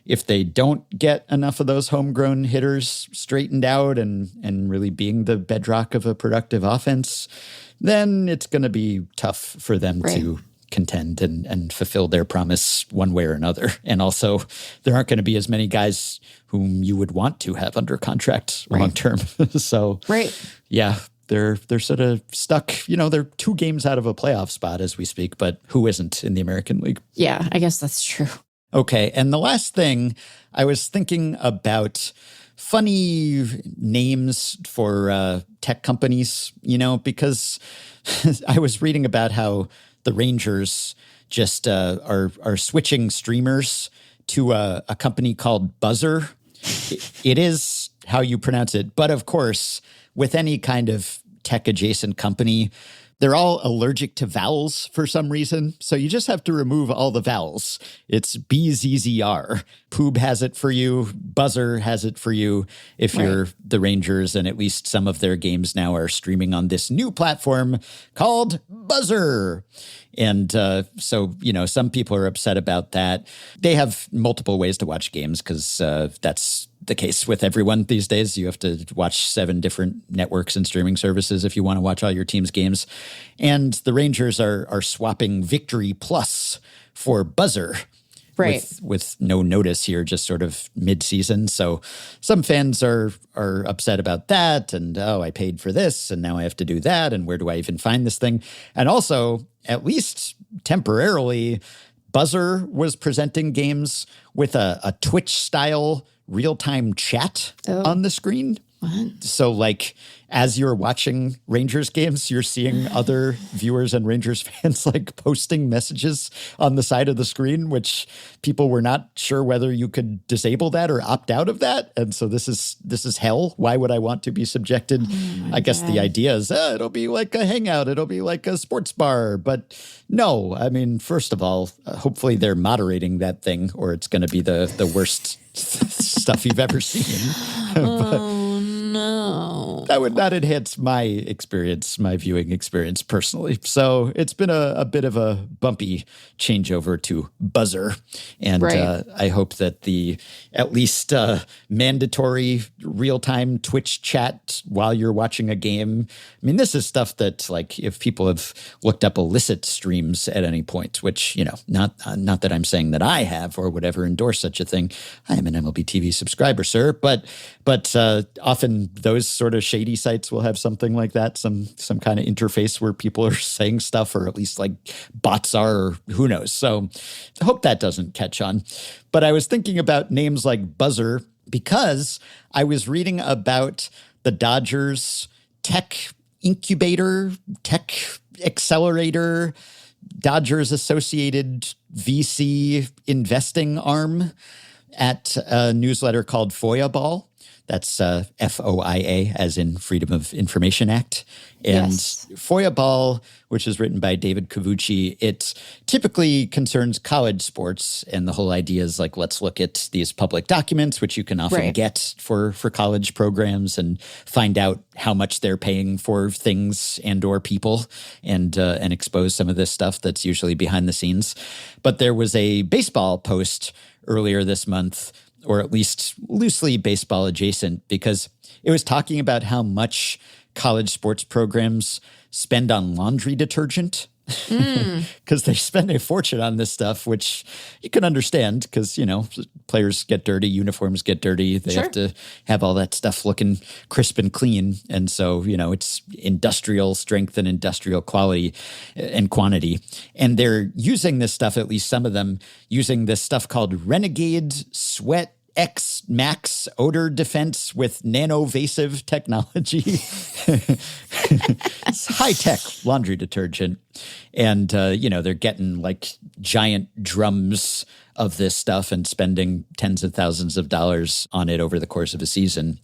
if they don't get enough of those homegrown hitters straightened out and really being the bedrock of a productive offense, then it's going to be tough for them to contend and fulfill their promise one way or another. And also, there aren't going to be as many guys whom you would want to have under contract long term. So, yeah, they're sort of stuck. You know, they're 2 games out of a playoff spot as we speak, but who isn't in the American League? Yeah, I guess that's true. Okay, and the last thing, I was thinking about funny names for tech companies, you know, because I was reading about how the Rangers just are switching streamers to a company called Buzzer. It is how you pronounce it. But of course, with any kind of tech-adjacent company, they're all allergic to vowels for some reason. So you just have to remove all the vowels. It's BZZR. Poob has it for you. Buzzer has it for you if you're the Rangers. And at least some of their games now are streaming on this new platform called Buzzer. And so, you know, some people are upset about that. They have multiple ways to watch games because that's the case with everyone these days. You have to watch 7 different networks and streaming services if you want to watch all your team's games. And the Rangers are swapping Victory Plus for Buzzer. With no notice here, just sort of mid-season. So some fans are upset about that. And, oh, I paid for this and now I have to do that. And where do I even find this thing? And also, at least temporarily, Buzzer was presenting games with a Twitch-style real-time chat on the screen. What? So, like, as you're watching Rangers games, you're seeing other viewers and Rangers fans, like, posting messages on the side of the screen, which people were not sure whether you could disable that or opt out of that. And so this is hell. Why would I want to be subjected? I guess the idea is it'll be like a hangout. It'll be like a sports bar. But no, I mean, first of all, hopefully they're moderating that thing or it's going to be the worst stuff you've ever seen. No. That would not enhance my experience, my viewing experience personally. So it's been a bit of a bumpy changeover to Buzzer. And I hope that the at least mandatory real-time Twitch chat while you're watching a game. I mean, this is stuff that, like, if people have looked up illicit streams at any point, which, you know, not that I'm saying that I have or would ever endorse such a thing. I am an MLB TV subscriber, sir. But often those sort of shady sites will have something like that, some kind of interface where people are saying stuff, or at least like bots are, or who knows. So I hope that doesn't catch on. But I was thinking about names like Buzzer because I was reading about the Dodgers tech incubator, tech accelerator, Dodgers associated VC investing arm at a newsletter called Foyaball That's FOIA, as in Freedom of Information Act. And Yes. FOIA Ball, which is written by David Cavucci, it typically concerns college sports. And the whole idea is like, let's look at these public documents, which you can often get for college programs, and find out how much they're paying for things and or people, and expose some of this stuff that's usually behind the scenes. But there was a baseball post earlier this month, or at least loosely baseball adjacent, because it was talking about how much college sports programs spend on laundry detergent, because they spend a fortune on this stuff, which you can understand because, players get dirty, uniforms get dirty. They have to have all that stuff looking crisp and clean. And so, it's industrial strength and industrial quality and quantity. And they're using this stuff, at least some of them, using this stuff called Renegade Sweat X Max Odor Defense with Nanovasive Technology. It's high-tech laundry detergent. And, they're getting like giant drums of this stuff and spending tens of thousands of dollars on it over the course of a season.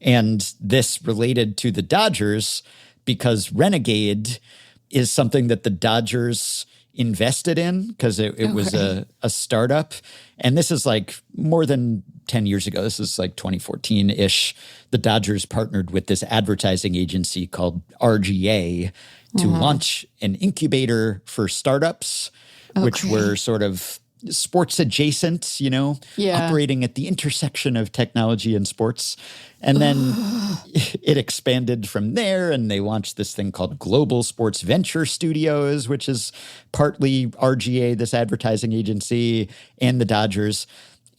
And this related to the Dodgers because Renegade is something that the Dodgers invested in, because it was a startup. And this is like more than 10 years ago. This is like 2014-ish. The Dodgers partnered with this advertising agency called RGA to launch an incubator for startups, which were sort of sports adjacent, operating at the intersection of technology and sports. And then it expanded from there, and they launched this thing called Global Sports Venture Studios, which is partly RGA, this advertising agency, and the Dodgers.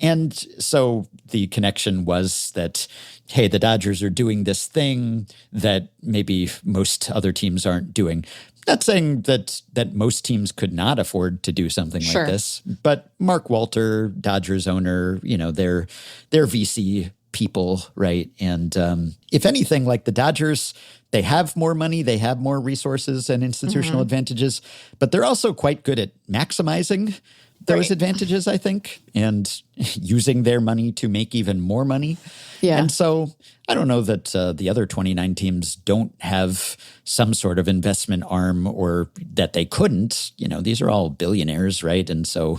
And so the connection was that, hey, the Dodgers are doing this thing that maybe most other teams aren't doing. Not saying that most teams could not afford to do something like this, but Mark Walter, Dodgers owner, they're VC people, right? And if anything, like the Dodgers, they have more money, they have more resources and institutional advantages, but they're also quite good at maximizing those advantages, I think, and using their money to make even more money. Yeah. And so I don't know that the other 29 teams don't have some sort of investment arm, or that they couldn't. These are all billionaires, right? And so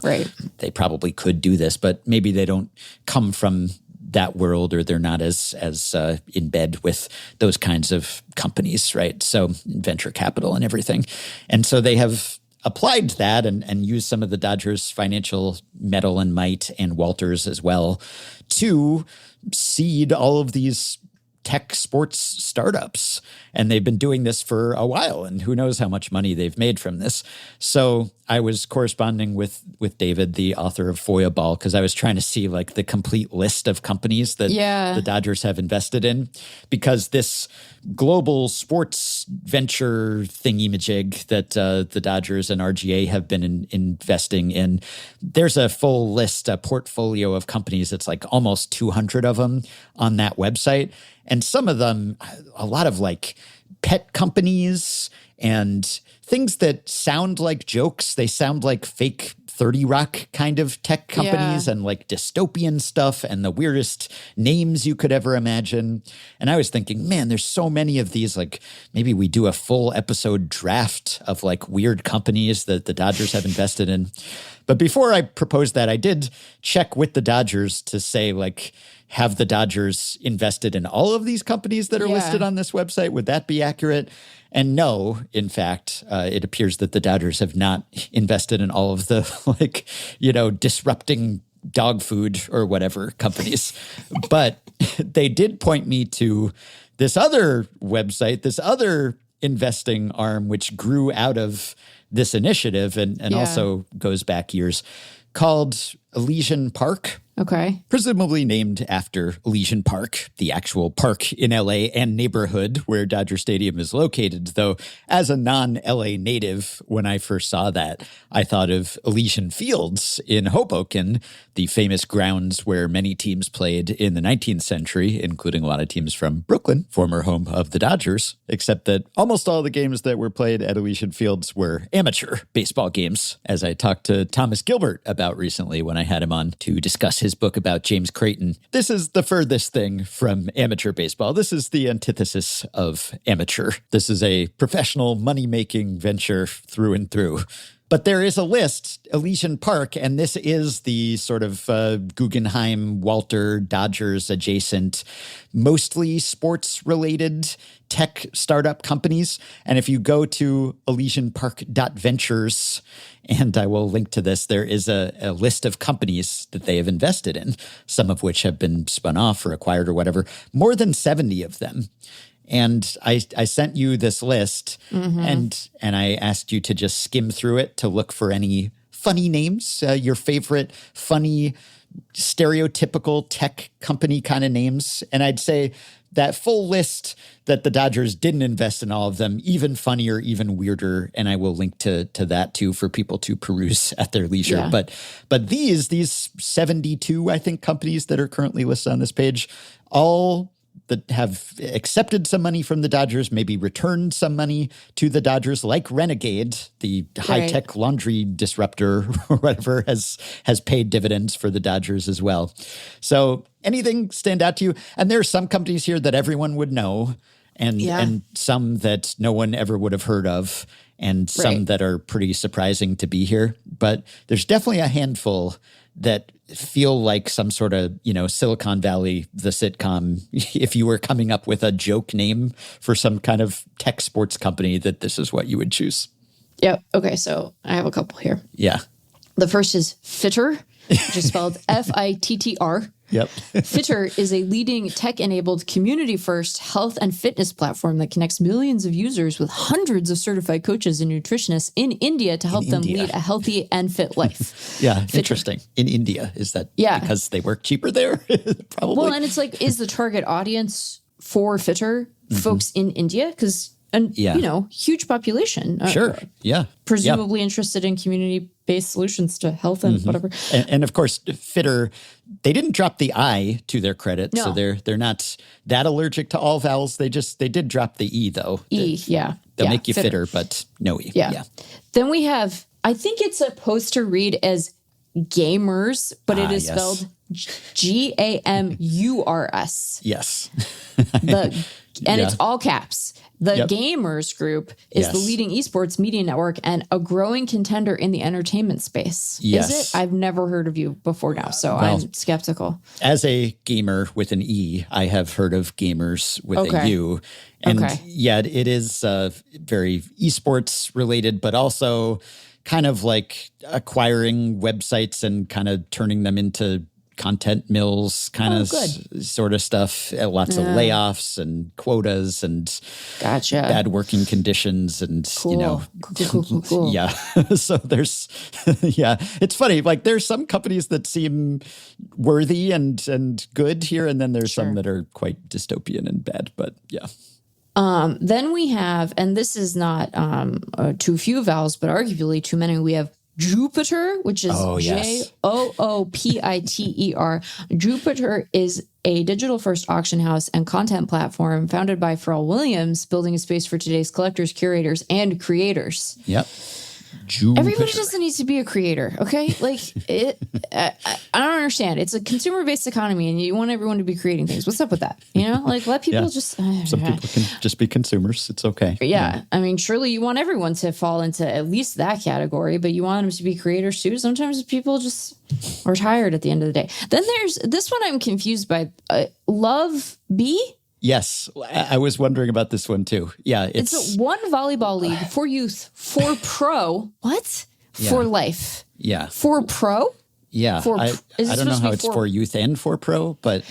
they probably could do this, but maybe they don't come from that world, or they're not as in bed with those kinds of companies, right? So venture capital and everything. And so they have applied that and used some of the Dodgers' financial metal and might, and Walters as well, to seed all of these tech sports startups. And they've been doing this for a while, and who knows how much money they've made from this. So I was corresponding with David, the author of FOIA Ball, because I was trying to see like the complete list of companies that the Dodgers have invested in, because this global sports venture thingy-majig that the Dodgers and RGA have been investing in, there's a full list, a portfolio of companies. It's like almost 200 of them on that website. And some of them, a lot of like pet companies and things that sound like jokes. They sound like fake 30 Rock kind of tech companies, and like dystopian stuff, and the weirdest names you could ever imagine. And I was thinking, man, there's so many of these. Like, maybe we do a full episode draft of like weird companies that the Dodgers have invested in. But before I proposed that, I did check with the Dodgers to say, like, have the Dodgers invested in all of these companies that are listed on this website? Would that be accurate? And no, in fact, it appears that the Dodgers have not invested in all of the, like, disrupting dog food or whatever companies. But they did point me to this other website, this other investing arm, which grew out of this initiative and also goes back years, called Elysian Park. Okay. Presumably named after Elysian Park, the actual park in LA and neighborhood where Dodger Stadium is located. Though, as a non-LA native, when I first saw that, I thought of Elysian Fields in Hoboken, the famous grounds where many teams played in the 19th century, including a lot of teams from Brooklyn, former home of the Dodgers, except that almost all the games that were played at Elysian Fields were amateur baseball games, as I talked to Thomas Gilbert about recently when I had him on to discuss his his book about James Creighton. This is the furthest thing from amateur baseball. This is the antithesis of amateur. This is a professional money-making venture through and through. But there is a list, Elysian Park, and this is the sort of Guggenheim, Walter, Dodgers adjacent, mostly sports-related tech startup companies. And if you go to elysianpark.ventures, and I will link to this, there is a list of companies that they have invested in, some of which have been spun off or acquired or whatever, more than 70 of them. And I sent you this list, and I asked you to just skim through it to look for any funny names, your favorite funny, stereotypical tech company kind of names. And I'd say that full list that the Dodgers didn't invest in all of them, even funnier, even weirder. And I will link to that too for people to peruse at their leisure. Yeah. But these 72, I think, companies that are currently listed on this page, all that have accepted some money from the Dodgers, maybe returned some money to the Dodgers, like Renegade, the high-tech laundry disruptor or whatever, has paid dividends for the Dodgers as well. So anything stand out to you? And there are some companies here that everyone would know, and some that no one ever would have heard of, and some that are pretty surprising to be here. But there's definitely a handful that feel like some sort of, Silicon Valley, the sitcom, if you were coming up with a joke name for some kind of tech sports company, that this is what you would choose. Yep. Okay, so I have a couple here. Yeah. The first is Fitter, which is spelled Fittr. Yep. Fitter is a leading tech-enabled community-first health and fitness platform that connects millions of users with hundreds of certified coaches and nutritionists in India to help them lead a healthy and fit life. Yeah, Fitter. interesting. In India, is that because they work cheaper there? Probably. Well, and it's like, is the target audience for Fitter folks in India? Because, huge population. Sure, yeah. Presumably interested in community-based solutions to health and whatever. And of course, Fitter, they didn't drop the I to their credit, so they're not that allergic to all vowels. They did drop the E though. They'll make you fitter, but no E. Yeah. Then we have, I think it's supposed to read as gamers, but it is spelled Gamurs. Yes. It's all caps. The Gamers Group is the leading esports media network and a growing contender in the entertainment space. Yes. Is it? I've never heard of you before now, so I'm skeptical. As a gamer with an E, I have heard of gamers with a U. And it is very esports related, but also kind of like acquiring websites and kind of turning them into content mills kind of sort of stuff. Lots of layoffs and quotas and bad working conditions and, Cool. Yeah. So there's, it's funny. Like there's some companies that seem worthy and good here. And then there's some that are quite dystopian and bad, but yeah. Then we have, and this is not too few vowels, but arguably too many, we have Jupiter, which is Joopiter. Jupiter is a digital-first auction house and content platform founded by Pharrell Williams, building a space for today's collectors, curators, and creators. Yep. Jupiter. Everybody doesn't need to be a creator, okay? Like, I don't understand. It's a consumer-based economy, and you want everyone to be creating things. What's up with that? Like, let people just... Some people can just be consumers. It's okay. Yeah. I mean, surely you want everyone to fall into at least that category, but you want them to be creators too. Sometimes people just are tired at the end of the day. Then there's this one I'm confused by. Love Bee? Yes, I was wondering about this one too. Yeah, it's one volleyball league for youth, for pro. What? Yeah. For life. Yeah. For pro? Yeah. I don't know how it's for youth and for pro, but...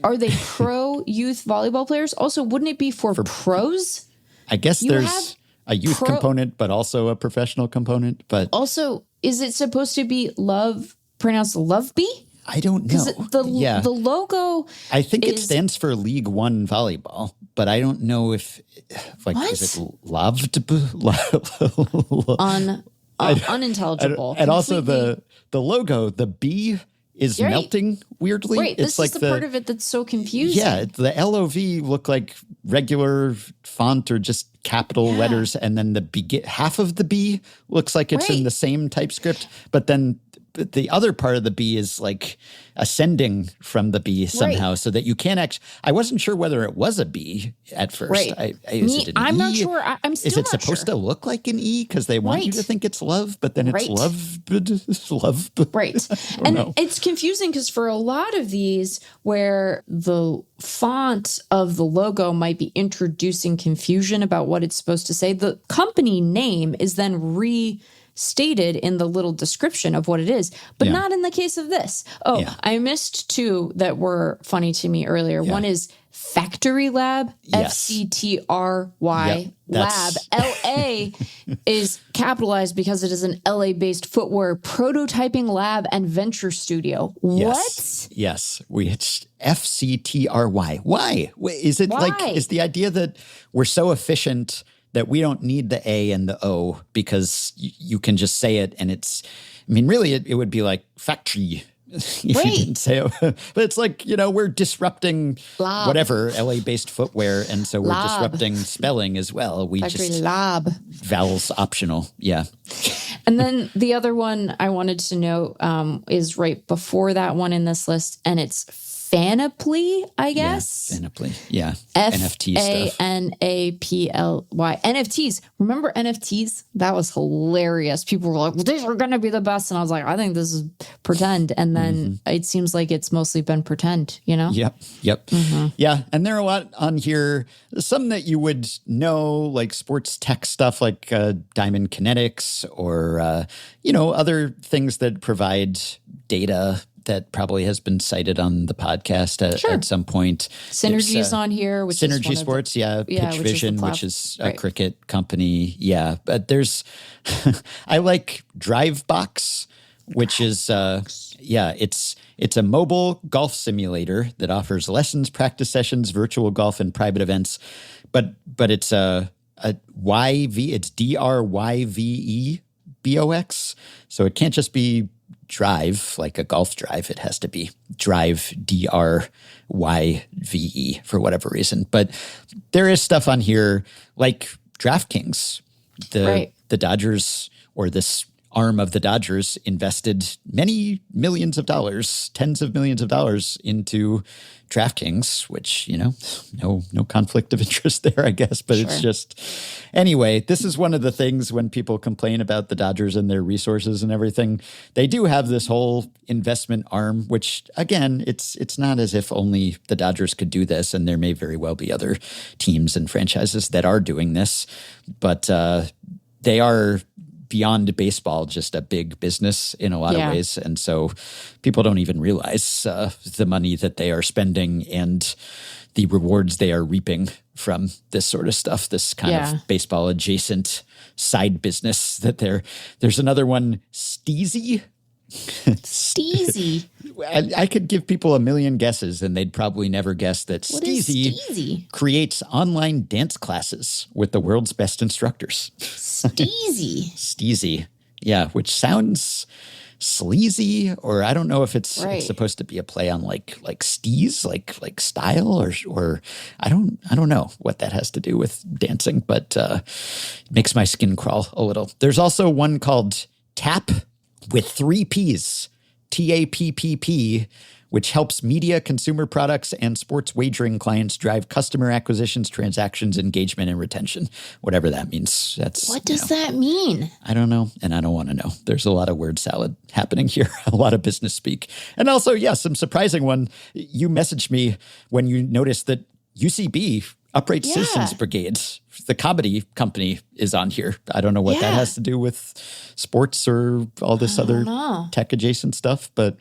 Are they pro youth volleyball players? Also, wouldn't it be for pros? I guess there's a youth component, but also a professional component. But also, is it supposed to be pronounced Love Bee? I don't know. The logo, I think it stands for League One volleyball, but I don't know if is it loved? Unintelligible. And also the logo, the B is melting weirdly. Right, this is the part of it that's so confusing. Yeah, the LOV look like regular font or just capital letters, and then half of the B looks like it's in the same typescript, but then the other part of the B is like ascending from the B somehow, so that you can't actually. I wasn't sure whether it was a B at first. Is it an I'm E? not sure. I'm still Is it not supposed sure. to look like an E because they want you to think it's love, but then it's love. Right. And it's confusing because for a lot of these where the font of the logo might be introducing confusion about what it's supposed to say, the company name is then restated in the little description of what it is, but not in the case of this. I missed two that were funny to me earlier. One is Factory Lab, FCTRY Lab. LA is capitalized because it is an LA-based footwear prototyping lab and venture studio. What? Yes. It's FCTRY. Why? Is it like, is the idea that we're so efficient that we don't need the A and the O because you can just say it and it's, I mean, really it would be like factory. If you didn't say it. But it's like, we're disrupting whatever LA-based footwear, and so we're disrupting spelling as well. We Factory just lab. Vowels optional. Yeah. And then the other one I wanted to note is right before that one in this list, and it's Fanaply, I guess. Yeah, Fanaply. Yeah. NFT stuff. FANAPLY. NFTs. Remember NFTs? That was hilarious. People were like, well, these are going to be the best. And I was like, I think this is pretend. And then it seems like it's mostly been pretend, Yep. Mm-hmm. Yeah. And there are a lot on here. Some that you would know, like sports tech stuff like Diamond Kinetics or, other things that provide data that probably has been cited on the podcast at some point. Synergy's on here. Which Synergy is Sports, Pitch Vision, which is a cricket company. Yeah, but there's, I like Drivebox, which is, it's a mobile golf simulator that offers lessons, practice sessions, virtual golf, and private events. But it's a YV, it's DRYVEBOX. So it can't just be drive, like a golf drive. It has to be drive, DRYVE, for whatever reason. But there is stuff on here like DraftKings. The Dodgers, or this arm of the Dodgers, invested many millions of dollars, tens of millions of dollars into DraftKings, which, no conflict of interest there, I guess. But it's just, anyway, this is one of the things when people complain about the Dodgers and their resources and everything, they do have this whole investment arm, which again, it's not as if only the Dodgers could do this. And there may very well be other teams and franchises that are doing this, but they are beyond baseball, just a big business in a lot of ways. And so people don't even realize the money that they are spending and the rewards they are reaping from this sort of stuff, this kind of baseball adjacent side business that there's another one, Steezy. Steezy. I could give people a million guesses and they'd probably never guess that Steezy creates online dance classes with the world's best instructors. Steezy. Yeah, which sounds sleazy, or I don't know if it's supposed to be a play on like steez, like style, or I don't know what that has to do with dancing, but it makes my skin crawl a little. There's also one called TAPP with 3 Ps, TAPPP, which helps media, consumer products, and sports wagering clients drive customer acquisitions, transactions, engagement, and retention. Whatever that means. What does that mean? I don't know, and I don't want to know. There's a lot of word salad happening here, a lot of business speak. And also, some surprising one. You messaged me when you noticed that UCB, Upright Citizens Brigade, the comedy company, is on here. I don't know what that has to do with sports or all this other tech adjacent stuff, but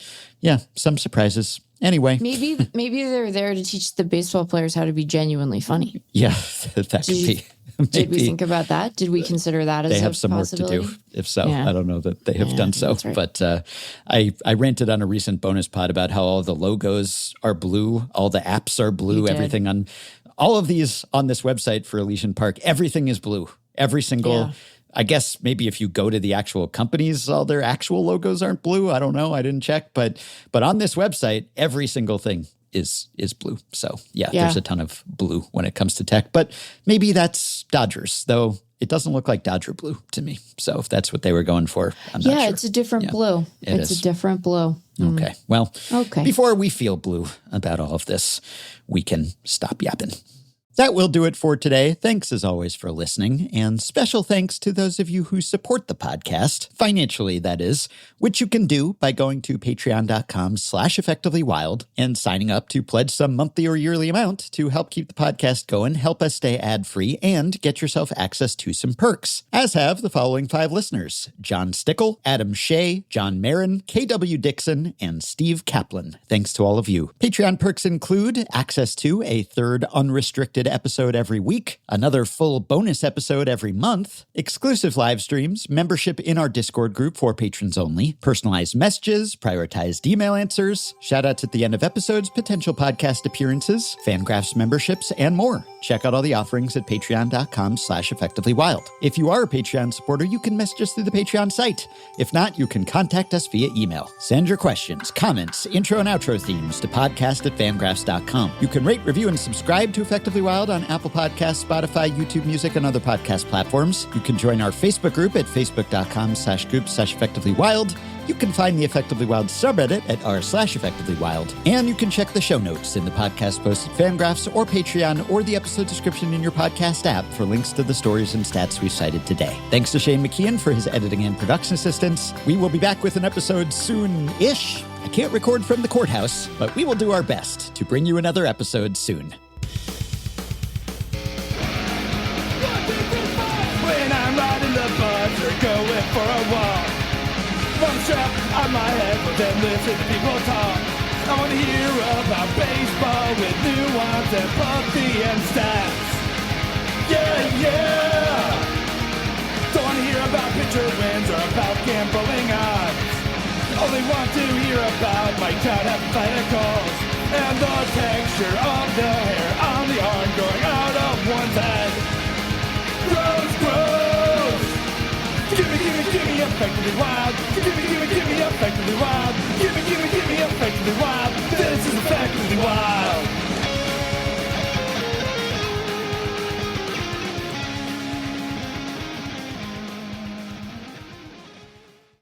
some surprises. Anyway. Maybe they're there to teach the baseball players how to be genuinely funny. Yeah, that could be. Maybe. Did we think about that? Did we consider that as a possibility? They have some work to do. If so, I don't know that they have done so. Right. But I ranted on a recent bonus pod about how all the logos are blue, all the apps are blue, everything on all of these on this website for Elysian Park, everything is blue. Every single, I guess maybe if you go to the actual companies, all their actual logos aren't blue. I don't know. I didn't check. But on this website, every single thing is blue. So there's a ton of blue when it comes to tech. But maybe that's Dodgers, though it doesn't look like Dodger blue to me. So if that's what they were going for, I'm not sure. It's a different blue. It's a different blue. Okay. Well, before we feel blue about all of this, we can stop yapping. That will do it for today. Thanks as always for listening, and special thanks to those of you who support the podcast, financially that is, which you can do by going to patreon.com/effectivelywild and signing up to pledge some monthly or yearly amount to help keep the podcast going, help us stay ad-free, and get yourself access to some perks, as have the following 5 listeners: John Stickle, Adam Shea, John Marin, KW Dixon, and Steve Kaplan. Thanks to all of you. Patreon perks include access to a 3rd unrestricted episode every week, another full bonus episode every month, exclusive live streams, membership in our Discord group for patrons only, personalized messages, prioritized email answers, shoutouts at the end of episodes, potential podcast appearances, FanGraphs memberships, and more. Check out all the offerings at patreon.com/effectivelywild. If you are a Patreon supporter, you can message us through the Patreon site. If not, you can contact us via email. Send your questions, comments, intro and outro themes to podcast@fangraphs.com. You can rate, review, and subscribe to Effectively Wild on Apple Podcasts, Spotify, YouTube Music, and other podcast platforms. You can join our Facebook group at facebook.com/group/effectivelywild. You can find the Effectively Wild subreddit at r/effectivelywild. And you can check the show notes in the podcast post at FanGraphs or Patreon or the episode description in your podcast app for links to the stories and stats we cited today. Thanks to Shane McKeon for his editing and production assistance. We will be back with an episode soon-ish. I can't record from the courthouse, but we will do our best to bring you another episode soon. When I'm riding the bus or going for a walk, one strap on my head, then listen to people talk. I want to hear about baseball with nuance and puffy and stats. Yeah! Don't want to hear about pitcher wins or about gambling odds. Only want to hear about Mike Trout hypotheticals and the texture of the hair on the arm growing out of one's head. Gross! Give me effectively wild. Give me effectively wild.